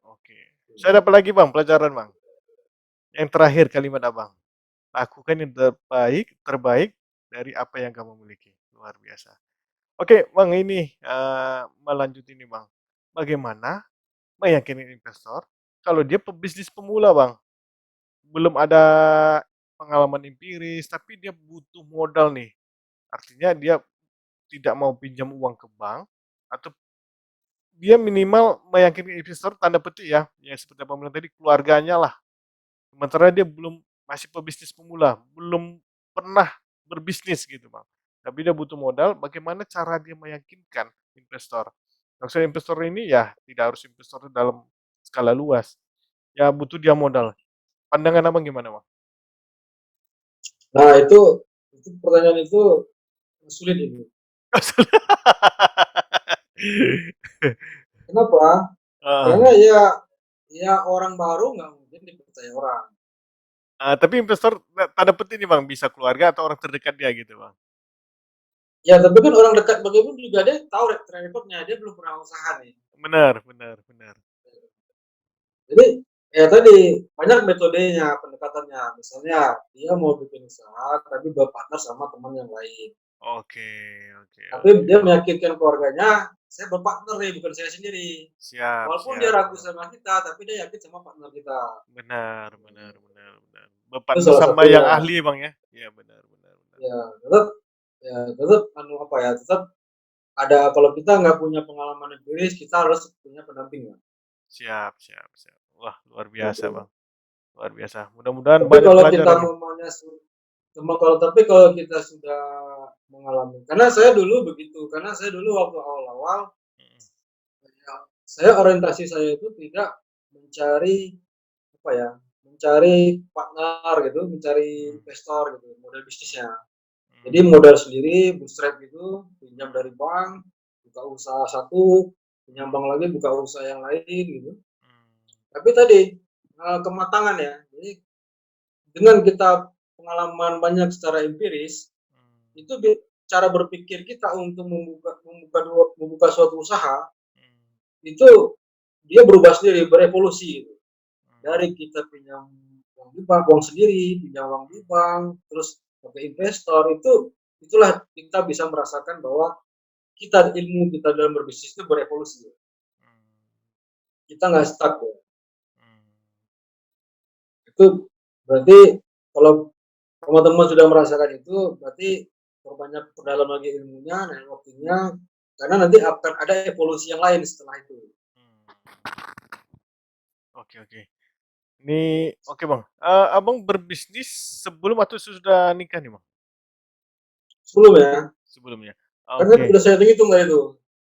[SPEAKER 1] Oke. Saya dapat lagi, Bang, pelajaran, Bang. Yang terakhir kalimat Abang, lakukan yang terbaik terbaik dari apa yang kamu miliki. Luar biasa. Oke, Bang, ini, melanjut ini, Bang. Bagaimana meyakini investor kalau dia pebisnis pemula, Bang? Belum ada pengalaman empiris, tapi dia butuh modal nih. Artinya dia tidak mau pinjam uang ke bank, atau dia minimal meyakini investor tanda petik ya, yang seperti Abang bilang tadi, keluarganya lah. Sementara dia belum masih pebisnis pemula, belum pernah berbisnis gitu, Bang. Tapi dia butuh modal, bagaimana cara dia meyakinkan investor? Maksudnya investor ini ya tidak harus investor dalam skala luas, ya butuh dia modal. Pandangan Abang gimana, Bang?
[SPEAKER 2] Nah itu pertanyaan itu sulit ini. Kenapa? Karena
[SPEAKER 1] Heeh.
[SPEAKER 2] ya orang baru nggak mungkin dipercaya orang.
[SPEAKER 1] Tapi investor tanda petik nih, Bang, bisa keluarga atau orang terdekat dia gitu, Bang?
[SPEAKER 2] Ya tapi kan orang dekat bagaimana juga dia tahu track recordnya, dia belum pernah usaha nih.
[SPEAKER 1] Benar, benar, benar.
[SPEAKER 2] Jadi ya tadi banyak metodenya, pendekatannya. Misalnya dia mau bikin usaha tapi berpartner sama teman yang lain.
[SPEAKER 1] Oke, oke,
[SPEAKER 2] Tapi
[SPEAKER 1] oke.
[SPEAKER 2] dia meyakinkan keluarganya, saya berpartner nih, bukan saya sendiri.
[SPEAKER 1] Siap,
[SPEAKER 2] Walaupun dia
[SPEAKER 1] siap.
[SPEAKER 2] ragu sama kita, tapi dia yakin sama partner kita.
[SPEAKER 1] Benar, benar, benar, benar.
[SPEAKER 2] Itu
[SPEAKER 1] Berpartner
[SPEAKER 2] salah
[SPEAKER 1] sama
[SPEAKER 2] satunya.
[SPEAKER 1] yang ahli, Bang, ya? Iya, benar, benar, benar.
[SPEAKER 2] Ya tetap tetap apa ya, tetap ada kalau kita nggak punya pengalaman empiris, kita harus punya pendamping ya.
[SPEAKER 1] Siap, siap, siap. Wah, luar biasa,
[SPEAKER 2] Gitu.
[SPEAKER 1] Bang, luar biasa. Mudah-mudahan
[SPEAKER 2] Tapi
[SPEAKER 1] banyak
[SPEAKER 2] kalau kita
[SPEAKER 1] pelajaran nih.
[SPEAKER 2] maunya kalau kita sudah mengalami, karena saya dulu begitu, karena saya dulu waktu awal-awal,
[SPEAKER 1] Mhm,
[SPEAKER 2] ya, saya orientasi saya itu tidak mencari apa ya, mencari partner gitu, mencari
[SPEAKER 1] mhm,
[SPEAKER 2] investor gitu, model
[SPEAKER 1] mhm,
[SPEAKER 2] bisnisnya. Jadi
[SPEAKER 1] mhm,
[SPEAKER 2] modal sendiri, bootstrap gitu, pinjam
[SPEAKER 1] mhm,
[SPEAKER 2] dari bank, buka usaha satu, pinjam
[SPEAKER 1] mhm,
[SPEAKER 2] bank lagi, buka usaha yang lain gitu.
[SPEAKER 1] mmm,
[SPEAKER 2] Tapi tadi kematangan ya. Jadi dengan kita pengalaman banyak secara empiris,
[SPEAKER 1] mmm,
[SPEAKER 2] itu cara berpikir kita untuk membuka suatu usaha
[SPEAKER 1] mmm,
[SPEAKER 2] itu dia berubah sendiri, berevolusi gitu. Dari
[SPEAKER 1] mmm,
[SPEAKER 2] kita pinjam uang di bank, uang sendiri, pinjam uang di bank, terus pakai investor itulah kita bisa merasakan bahwa ilmu kita dalam berbisnis itu berevolusi.
[SPEAKER 1] mmm,
[SPEAKER 2] Kita nggak stuck ya.
[SPEAKER 1] mmm.
[SPEAKER 2] Itu berarti kalau teman-teman sudah merasakan itu, berarti perbanyak perdalam lagi ilmunya, networkingnya, karena nanti akan ada evolusi yang lain setelah itu.
[SPEAKER 1] Oke, oke. Ini oke Bang. Abang berbisnis sebelum atau sudah nikah nih Bang?
[SPEAKER 2] Sebelum ya,
[SPEAKER 1] Sebelumnya.
[SPEAKER 2] karena
[SPEAKER 1] Oke.
[SPEAKER 2] udah saya hitung nggak itu.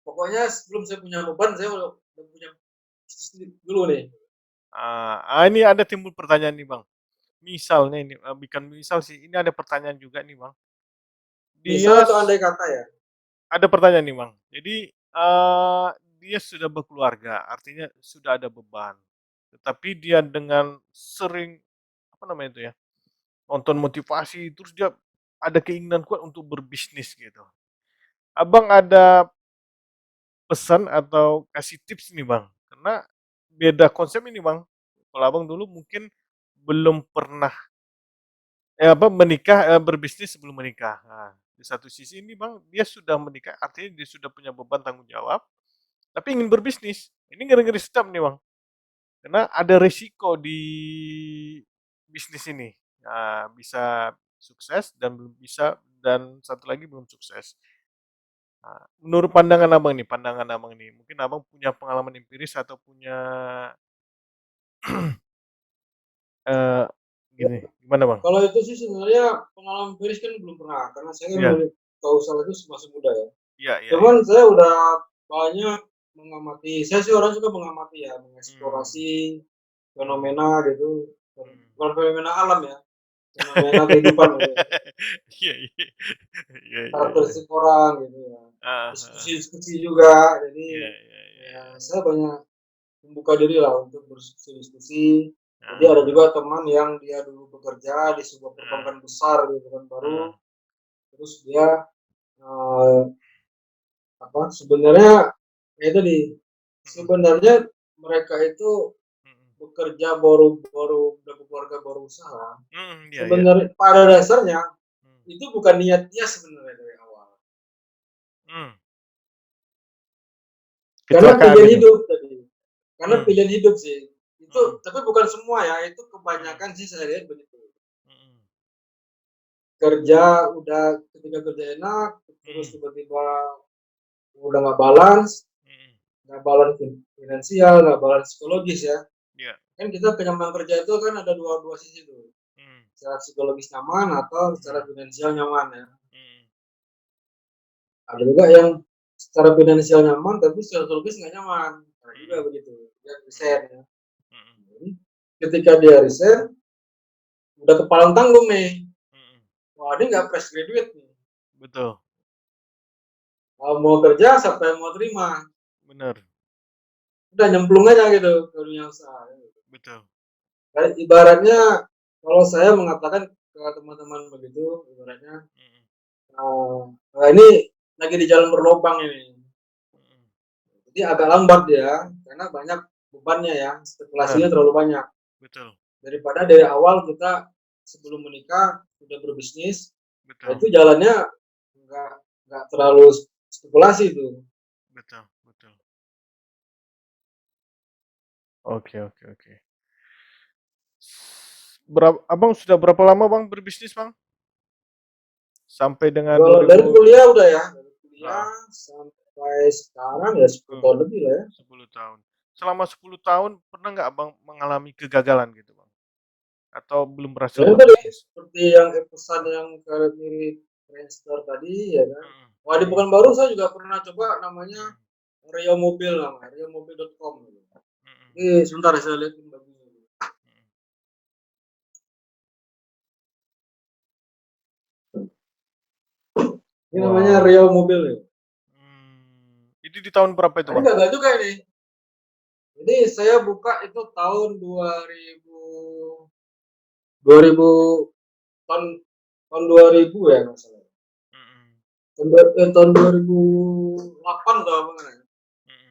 [SPEAKER 2] Pokoknya sebelum saya punya beban, saya udah punya bisnis dulu nih.
[SPEAKER 1] Ini ada timbul pertanyaan nih Bang. Misalnya ini, bukan misal sih, ini ada pertanyaan juga nih Bang.
[SPEAKER 2] Misal
[SPEAKER 1] Dia
[SPEAKER 2] atau andai kata ya.
[SPEAKER 1] ada pertanyaan nih Bang. Jadi dia sudah berkeluarga, artinya sudah ada beban. Tetapi dia dengan sering apa namanya itu ya, nonton motivasi, terus dia ada keinginan kuat untuk berbisnis gitu. Abang ada pesan atau kasih tips nih Bang, karena beda konsep ini Bang. Kalau Abang dulu mungkin belum pernah menikah, berbisnis sebelum menikah. Nah, di satu sisi ini Bang, dia sudah menikah, artinya dia sudah punya beban tanggung jawab, tapi ingin berbisnis. Ini ngeri-ngeri sedap nih Bang, karena ada resiko di bisnis ini. Nah, bisa sukses dan belum bisa, dan satu lagi belum sukses. Nah, menurut pandangan Abang nih, mungkin Abang punya pengalaman empiris atau punya eh
[SPEAKER 2] Ya,
[SPEAKER 1] gini, gimana Bang?
[SPEAKER 2] kalau itu sih sebenarnya pengalaman empiris kan belum pernah, karena saya kan
[SPEAKER 1] Iya,
[SPEAKER 2] tahu usaha itu masih muda ya.
[SPEAKER 1] iya, iya, iya.
[SPEAKER 2] Cuman saya udah banyak mengamati. Saya sih orang suka mengamati ya,
[SPEAKER 1] Hmm,
[SPEAKER 2] mengeksplorasi
[SPEAKER 1] hmm,
[SPEAKER 2] fenomena gitu.
[SPEAKER 1] hmm.
[SPEAKER 2] Bukan fenomena alam ya, fenomena kehidupan gitu.
[SPEAKER 1] Iya, iya, iya, iya, iya.
[SPEAKER 2] Karakteristik orang gitu ya.
[SPEAKER 1] Ah, ah.
[SPEAKER 2] Diskusi-diskusi juga. Jadi
[SPEAKER 1] Iya, iya, iya,
[SPEAKER 2] ya,
[SPEAKER 1] iya.
[SPEAKER 2] saya banyak membuka diri lah untuk berdiskusi. Jadi ada
[SPEAKER 1] Ah,
[SPEAKER 2] juga teman yang dia dulu bekerja di sebuah
[SPEAKER 1] ah,
[SPEAKER 2] perbankan besar gitu kan baru,
[SPEAKER 1] ah.
[SPEAKER 2] terus dia eh, apa sebenarnya ya tadi
[SPEAKER 1] Mm-mm,
[SPEAKER 2] sebenarnya mereka itu
[SPEAKER 1] mm-mm.
[SPEAKER 2] bekerja baru baru udah keluarga baru usaha.
[SPEAKER 1] Iya, iya.
[SPEAKER 2] Sebenarnya pada dasarnya
[SPEAKER 1] Hmm,
[SPEAKER 2] itu bukan niat dia sebenarnya dari awal.
[SPEAKER 1] hmm.
[SPEAKER 2] Karena
[SPEAKER 1] Kecelakaan
[SPEAKER 2] pilihan
[SPEAKER 1] gitu.
[SPEAKER 2] hidup tadi. Karena
[SPEAKER 1] Hmm,
[SPEAKER 2] pilihan hidup sih. Itu
[SPEAKER 1] hmm,
[SPEAKER 2] tapi bukan semua ya, itu
[SPEAKER 1] hmm,
[SPEAKER 2] kebanyakan sih saya lihat begitu.
[SPEAKER 1] hmm,
[SPEAKER 2] Kerja udah ketika kerja enak, terus
[SPEAKER 1] hmm,
[SPEAKER 2] tiba-tiba udah
[SPEAKER 1] hmm.
[SPEAKER 2] nggak balance finansial, nggak balance psikologis ya.
[SPEAKER 1] Iya.
[SPEAKER 2] Kan kita kenyamanan kerja itu kan ada dua dua sisi tuh.
[SPEAKER 1] Hmm,
[SPEAKER 2] Secara psikologis nyaman atau secara
[SPEAKER 1] hmm,
[SPEAKER 2] finansial nyaman ya.
[SPEAKER 1] hmm,
[SPEAKER 2] Ada juga yang secara finansial nyaman tapi secara psikologis nggak nyaman. Ada juga
[SPEAKER 1] hmm,
[SPEAKER 2] begitu. Dia
[SPEAKER 1] hmm,
[SPEAKER 2] resign ya.
[SPEAKER 1] hmm,
[SPEAKER 2] Jadi, ketika dia resign, udah kepalang tanggung nih.
[SPEAKER 1] hmm.
[SPEAKER 2] Wah, dia nggak fresh graduate nih.
[SPEAKER 1] Betul,
[SPEAKER 2] Mau kerja sampai mau terima.
[SPEAKER 1] benar,
[SPEAKER 2] Udah nyemplung aja gitu ke dunia usaha.
[SPEAKER 1] betul.
[SPEAKER 2] Kayak ibaratnya kalau saya mengatakan ke teman-teman begitu, ibaratnya
[SPEAKER 1] Hmm,
[SPEAKER 2] nah ini lagi di jalan berlobang ini.
[SPEAKER 1] hmm.
[SPEAKER 2] Jadi agak lambat dia karena banyak bebannya ya, spekulasinya
[SPEAKER 1] Benar,
[SPEAKER 2] terlalu banyak.
[SPEAKER 1] betul,
[SPEAKER 2] Daripada dari awal kita sebelum menikah sudah berbisnis, nah
[SPEAKER 1] betul,
[SPEAKER 2] itu jalannya nggak nggak terlalu spekulasi itu.
[SPEAKER 1] betul, betul. Oke, oke, oke. Abang sudah berapa lama Bang berbisnis Bang? Sampai dengan
[SPEAKER 2] Kalau
[SPEAKER 1] 2000.
[SPEAKER 2] dari kuliah udah ya, dari kuliah
[SPEAKER 1] Nah,
[SPEAKER 2] sampai sekarang ya 10
[SPEAKER 1] oh,
[SPEAKER 2] tahun lebih lah ya.
[SPEAKER 1] 10 tahun. Selama 10 tahun pernah nggak Abang mengalami kegagalan gitu Bang? Atau belum berhasil
[SPEAKER 2] Ya tadi
[SPEAKER 1] berbisnis?
[SPEAKER 2] seperti yang pesan yang kayak mirip Friendster tadi ya kan.
[SPEAKER 1] Mhm,
[SPEAKER 2] Wah di
[SPEAKER 1] mhm,
[SPEAKER 2] Pekanbaru saya juga pernah coba namanya
[SPEAKER 1] mhm,
[SPEAKER 2] Rio Mobil namanya, riomobil.com.
[SPEAKER 1] mhm,
[SPEAKER 2] Ini sebentar saya lihat ini bagus.
[SPEAKER 1] mhm.
[SPEAKER 2] Ini namanya
[SPEAKER 1] Wow.
[SPEAKER 2] Rio Mobil ya.
[SPEAKER 1] Itu di tahun berapa itu
[SPEAKER 2] Nah, ini
[SPEAKER 1] Bang?
[SPEAKER 2] gagal juga ini. Jadi saya buka itu tahun 2000 tahun tahun 2000 ya nggak salah.
[SPEAKER 1] Mhm,
[SPEAKER 2] Tahun 2008 atau apa namanya.
[SPEAKER 1] mhm,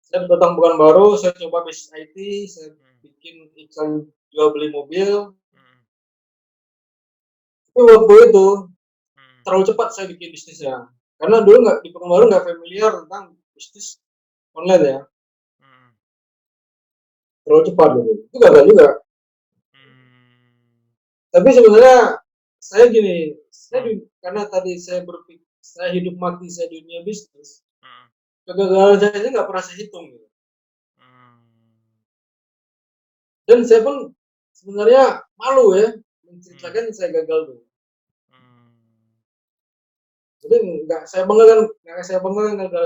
[SPEAKER 2] Saya datang Pekanbaru, saya coba bisnis IT, saya
[SPEAKER 1] mhm,
[SPEAKER 2] bikin iklan jual beli mobil.
[SPEAKER 1] mhm,
[SPEAKER 2] Tapi waktu itu
[SPEAKER 1] mhm,
[SPEAKER 2] terlalu cepat saya bikin bisnisnya. Karena dulu nggak di Pekanbaru nggak familiar tentang bisnis online ya.
[SPEAKER 1] mhm,
[SPEAKER 2] Terlalu cepat gitu. Itu gagal juga.
[SPEAKER 1] mmm,
[SPEAKER 2] Tapi sebenarnya saya gini,
[SPEAKER 1] mhm,
[SPEAKER 2] karena tadi saya berpikir saya hidup mati saya di dunia bisnis,
[SPEAKER 1] mhm,
[SPEAKER 2] kegagalan saya ini nggak pernah saya hitung gitu. Dan saya pun sebenarnya malu ya
[SPEAKER 1] Hmm.
[SPEAKER 2] menceritakan saya gagal tuh.
[SPEAKER 1] Hmm.
[SPEAKER 2] Jadi nggak saya banggakan gagal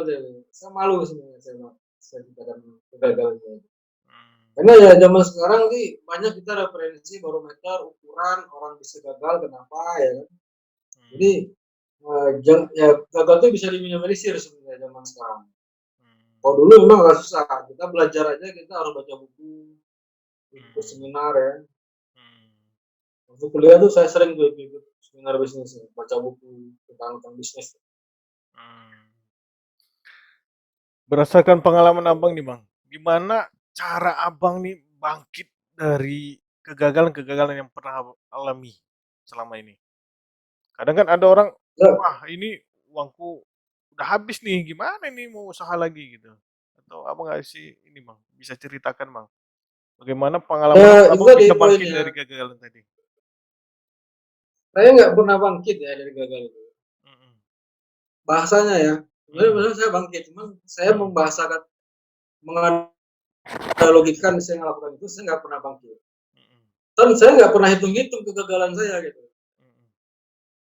[SPEAKER 2] saya. Saya malu sebenarnya saya ceritakan kegagalan saya.
[SPEAKER 1] Hmm.
[SPEAKER 2] Karena ya zaman sekarang sih banyak kita referensi barometer ukuran orang bisa gagal kenapa ya kan. Jadi
[SPEAKER 1] Hmm.
[SPEAKER 2] ya gagal tuh bisa diminimalisir sebenarnya zaman sekarang.
[SPEAKER 1] Hmm.
[SPEAKER 2] Kalau dulu memang agak susah. Kita belajar aja kita harus baca buku, ikut
[SPEAKER 1] Hmm.
[SPEAKER 2] seminar ya.
[SPEAKER 1] Hmm.
[SPEAKER 2] Waktu kuliah tuh saya sering tuh ikut seminar bisnis, ya, baca buku tentang bisnis.
[SPEAKER 1] Hmm. Berdasarkan pengalaman Abang nih Bang, gimana cara Abang nih bangkit dari kegagalan-kegagalan yang pernah Abang alami selama ini? Kadang kan ada orang,
[SPEAKER 2] Ya,
[SPEAKER 1] wah ini uangku udah habis nih, gimana nih mau usaha lagi gitu. Atau Abang nggak sih ini Bang, bisa ceritakan Bang, bagaimana pengalaman
[SPEAKER 2] ya itu
[SPEAKER 1] Abang
[SPEAKER 2] tadi
[SPEAKER 1] bisa bangkit
[SPEAKER 2] poinnya.
[SPEAKER 1] dari kegagalan tadi?
[SPEAKER 2] Saya nggak pernah bangkit ya dari gagal itu.
[SPEAKER 1] Mm-mm.
[SPEAKER 2] Bahasanya ya,
[SPEAKER 1] Mm-mm.
[SPEAKER 2] sebenarnya saya bangkit, cuman saya
[SPEAKER 1] Mm-mm.
[SPEAKER 2] membahasakan, menganalogikan saya melakukan itu, saya nggak pernah bangkit.
[SPEAKER 1] Mm-mm.
[SPEAKER 2] Dan saya nggak pernah hitung-hitung kegagalan saya gitu.
[SPEAKER 1] Mm-mm.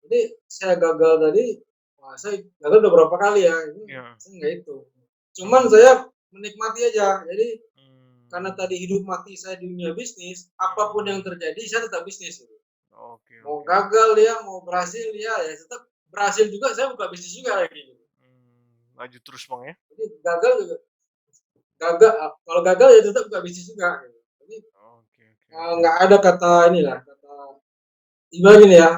[SPEAKER 2] Jadi saya gagal tadi, wah saya gagal udah berapa kali ya, itu
[SPEAKER 1] Ya.
[SPEAKER 2] saya nggak hitung. Cuman
[SPEAKER 1] Mm.
[SPEAKER 2] saya menikmati aja. Jadi karena
[SPEAKER 1] Mm.
[SPEAKER 2] tadi hidup mati saya di dunia bisnis, apapun yang
[SPEAKER 1] Mm.
[SPEAKER 2] terjadi saya tetap bisnis. Gitu.
[SPEAKER 1] Oke,
[SPEAKER 2] Mau
[SPEAKER 1] oke.
[SPEAKER 2] gagal ya, mau berhasil ya tetap berhasil juga saya buka bisnis juga lagi. Gitu.
[SPEAKER 1] Maju terus Bang ya.
[SPEAKER 2] Jadi gagal juga gagal, kalau gagal ya tetap buka bisnis juga. Gitu. Jadi
[SPEAKER 1] Oke, oke, oke.
[SPEAKER 2] nggak ada kata inilah, kata gimana gini ya.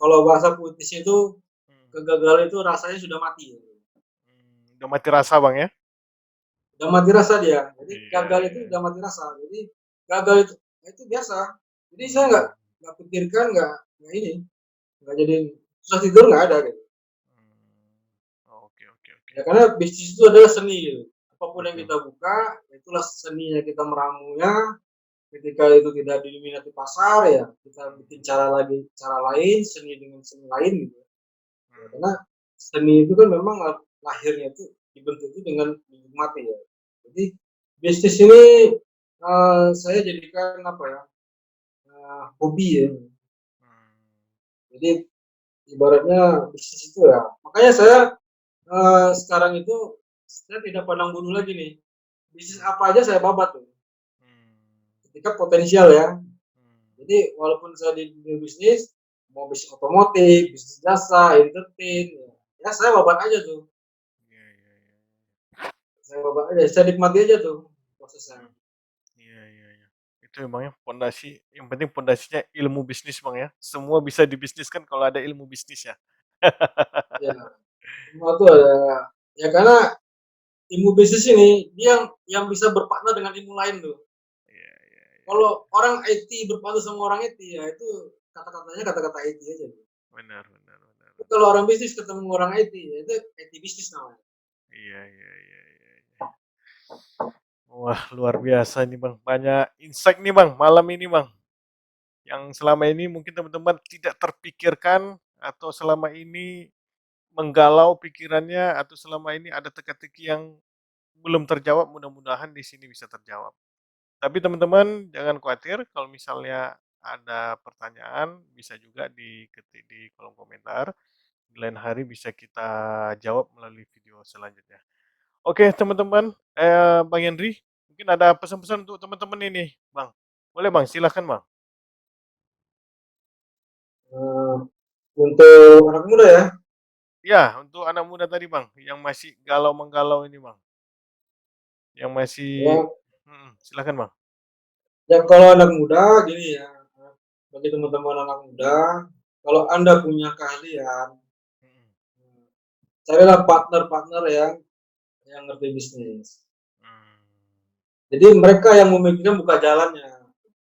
[SPEAKER 2] Kalau bahasa puitis itu
[SPEAKER 1] Hmm.
[SPEAKER 2] kegagalan itu rasanya sudah mati. Gitu.
[SPEAKER 1] Udah mati rasa Bang ya?
[SPEAKER 2] Udah mati rasa dia. Jadi
[SPEAKER 1] Iya,
[SPEAKER 2] gagal itu
[SPEAKER 1] iya.
[SPEAKER 2] udah mati rasa. Jadi gagal itu biasa. Jadi saya
[SPEAKER 1] Hmm.
[SPEAKER 2] nggak pikirkan nggak ini nggak jadi susah tidur nggak ada gitu.
[SPEAKER 1] Oke, oke, oke.
[SPEAKER 2] Ya karena bisnis itu adalah seni gitu. Apapun yang
[SPEAKER 1] Betul.
[SPEAKER 2] kita buka itulah seninya kita meramunya. Ketika itu tidak diminati pasar ya kita bikin cara lain seni dengan seni lain gitu. Ya, karena
[SPEAKER 1] Hmm.
[SPEAKER 2] seni itu kan memang lahirnya itu dibentuk itu dengan dinikmati ya. Jadi bisnis ini saya jadikan apa ya hobi ya. Jadi ibaratnya bisnis itu ya. Makanya saya sekarang itu saya tidak pandang bulu lagi nih. Bisnis
[SPEAKER 1] Hmm.
[SPEAKER 2] apa aja saya babat tuh.
[SPEAKER 1] Hmm.
[SPEAKER 2] Ketika potensial ya.
[SPEAKER 1] Hmm.
[SPEAKER 2] Jadi walaupun saya di dunia bisnis, mau bisnis otomotif, bisnis jasa, entertain, ya saya babat aja tuh.
[SPEAKER 1] Iya, iya, iya.
[SPEAKER 2] Saya babat aja, saya nikmati aja tuh prosesnya.
[SPEAKER 1] Hmm. Iya, iya, iya. Itu emangnya pondasi, yang penting pondasinya ilmu bisnis Bang ya. Semua bisa dibisniskan kalau ada ilmu bisnis ya.
[SPEAKER 2] Ya, semua tuh ada. Ya karena ilmu bisnis ini dia yang bisa berpartner dengan ilmu lain tuh.
[SPEAKER 1] Iya, iya, iya.
[SPEAKER 2] Kalau orang IT berpadu sama orang IT ya itu kata-katanya kata-kata IT aja.
[SPEAKER 1] Benar, benar, benar,
[SPEAKER 2] Tapi
[SPEAKER 1] benar.
[SPEAKER 2] kalau orang bisnis ketemu orang IT ya itu IT bisnis namanya.
[SPEAKER 1] Iya, iya, iya, iya, iya. Wah, luar biasa nih Bang. Banyak insight nih Bang, malam ini Bang. Yang selama ini mungkin teman-teman tidak terpikirkan atau selama ini menggalau pikirannya atau selama ini ada teka-teki yang belum terjawab, mudah-mudahan di sini bisa terjawab. Tapi teman-teman jangan khawatir kalau misalnya ada pertanyaan bisa juga diketik di kolom komentar. Di lain hari bisa kita jawab melalui video selanjutnya. Oke teman-teman, Bang Henry, mungkin ada pesan-pesan untuk teman-teman ini, Bang. Boleh Bang, silahkan Bang.
[SPEAKER 2] Uh, untuk anak muda ya,
[SPEAKER 1] Ya, untuk anak muda tadi Bang, yang masih galau-menggalau ini Bang, yang masih,
[SPEAKER 2] ya,
[SPEAKER 1] silahkan Bang.
[SPEAKER 2] ya kalau anak muda gini ya, bagi teman-teman anak muda, kalau Anda punya keahlian,
[SPEAKER 1] Mhm,
[SPEAKER 2] carilah partner-partner yang ngerti bisnis.
[SPEAKER 1] mmm,
[SPEAKER 2] Jadi mereka yang memikirkan buka jalannya.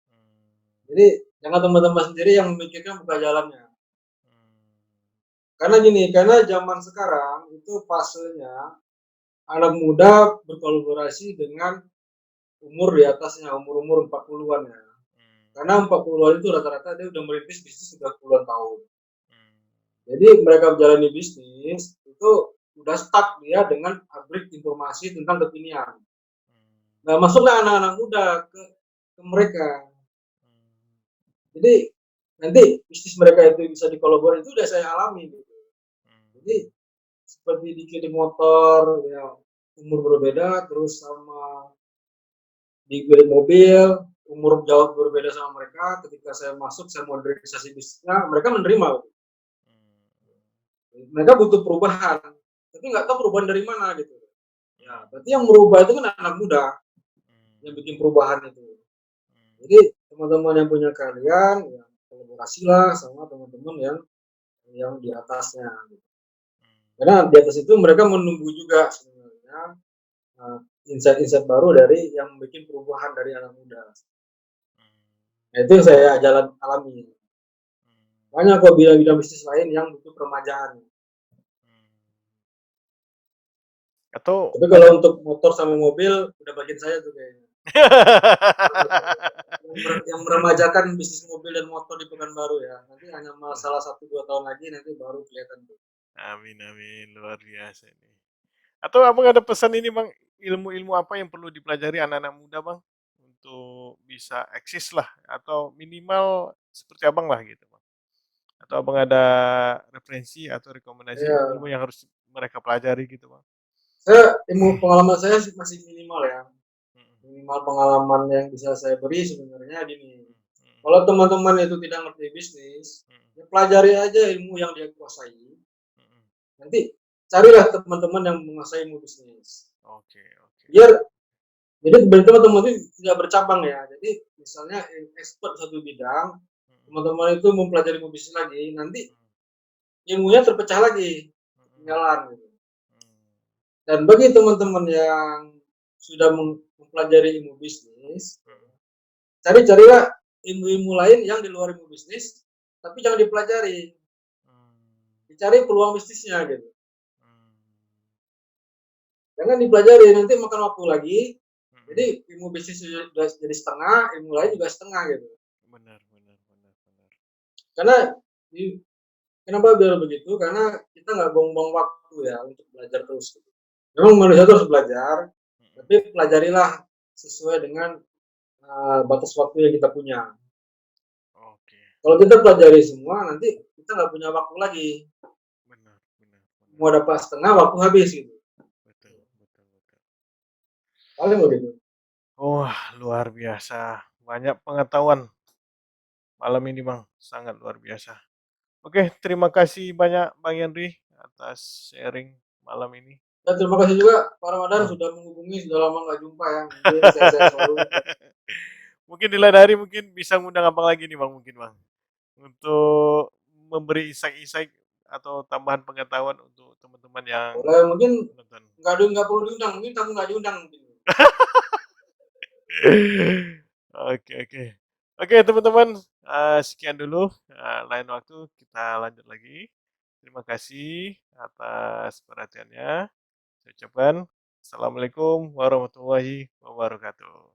[SPEAKER 1] mmm,
[SPEAKER 2] Jadi jangan teman-teman sendiri yang memikirkan buka jalannya.
[SPEAKER 1] mmm,
[SPEAKER 2] Karena gini, karena zaman sekarang itu fasenya anak muda berkolaborasi dengan umur di atasnya, umur-umur 40-an ya. Karena 40-an itu rata-rata dia udah merintis bisnis sudah puluhan tahun. Jadi mereka menjalani bisnis itu udah stuck dia dengan upgrade informasi tentang kekinian. Nah, masuklah anak-anak muda ke ke mereka.
[SPEAKER 1] Hmm.
[SPEAKER 2] Jadi nanti bisnis mereka itu bisa dikolaborasi itu udah saya alami gitu. Jadi
[SPEAKER 1] Hmm.
[SPEAKER 2] seperti di kirim motor ya umur berbeda terus sama di kirim mobil umur jauh berbeda sama mereka ketika saya masuk saya modernisasi bisnisnya mereka menerima gitu. Mereka butuh perubahan tapi nggak tahu perubahan dari mana gitu ya berarti yang merubah itu kan anak muda yang bikin perubahan itu jadi teman-teman yang punya kalian ya kolaborasilah sama teman-teman yang di atasnya gitu. Karena di atas itu mereka menunggu juga sebenarnya insight-insight baru dari yang bikin perubahan dari anak muda. Nah, itu yang saya jalan alami. Banyak kok bidang-bidang bisnis lain yang butuh peremajaan.
[SPEAKER 1] Atau
[SPEAKER 2] Tapi kalau
[SPEAKER 1] ada
[SPEAKER 2] untuk motor sama mobil udah bagian saya tuh kayaknya. Yang meremajakan bisnis mobil dan motor di Pekanbaru ya. Nanti hanya masalah 1-2 tahun lagi nanti baru kelihatan tuh.
[SPEAKER 1] Amin amin, luar biasa ini. Atau Abang ada pesan ini Bang, ilmu-ilmu apa yang perlu dipelajari anak-anak muda Bang untuk bisa eksis lah atau minimal seperti Abang lah gitu Bang. Atau Abang ada referensi atau rekomendasi ilmu-ilmu
[SPEAKER 2] Ya,
[SPEAKER 1] yang harus mereka pelajari gitu Bang.
[SPEAKER 2] saya pengalaman saya masih minimal ya. Minimal pengalaman yang bisa saya beri sebenarnya gini. Kalau teman-teman itu tidak ngerti bisnis, ya pelajari aja ilmu yang dia kuasai. Nanti carilah teman-teman yang menguasai ilmu bisnis.
[SPEAKER 1] Oke, oke.
[SPEAKER 2] Biar jadi teman-teman itu tidak bercabang ya. Jadi misalnya expert satu bidang, teman-teman itu mempelajari ilmu bisnis lagi, nanti ilmunya terpecah lagi, ketinggalan gitu. Dan bagi teman-teman yang sudah mempelajari ilmu bisnis, carilah ilmu-ilmu lain yang di luar ilmu bisnis, tapi jangan dipelajari, dicari peluang bisnisnya gitu. Jangan dipelajari nanti makan waktu lagi. Jadi ilmu bisnis sudah jadi setengah, ilmu lain juga setengah gitu.
[SPEAKER 1] Benar, benar, benar, benar.
[SPEAKER 2] Karena kenapa biar begitu? Karena kita nggak buang-buang waktu ya untuk belajar terus. Gitu. Memang manusia terus belajar, tapi pelajarilah sesuai dengan batas waktu yang kita punya.
[SPEAKER 1] Oke,
[SPEAKER 2] Kalau kita pelajari semua, nanti kita nggak punya waktu lagi.
[SPEAKER 1] benar, benar, benar.
[SPEAKER 2] Mau dapat setengah waktu habis gitu.
[SPEAKER 1] Betul, betul, betul.
[SPEAKER 2] Paling begitu.
[SPEAKER 1] Wah, luar biasa. Banyak pengetahuan malam ini, Bang. Sangat luar biasa. Oke, terima kasih banyak Bang Henry atas sharing malam ini.
[SPEAKER 2] Dan terima kasih juga Pak Ramadan
[SPEAKER 1] Hmm.
[SPEAKER 2] sudah menghubungi, sudah lama nggak jumpa ya. Mungkin saya selalu.
[SPEAKER 1] Mungkin di lain hari mungkin bisa ngundang Abang lagi nih Bang, mungkin Bang. Untuk memberi insight-insight atau tambahan pengetahuan untuk teman-teman yang
[SPEAKER 2] Boleh, mungkin
[SPEAKER 1] nonton.
[SPEAKER 2] nggak perlu diundang, mungkin kamu nggak diundang. Mungkin.
[SPEAKER 1] Oke, oke. Oke, teman-teman, sekian dulu, lain waktu kita lanjut lagi. Terima kasih atas perhatiannya. Saya ucapkan assalamualaikum warahmatullahi wabarakatuh.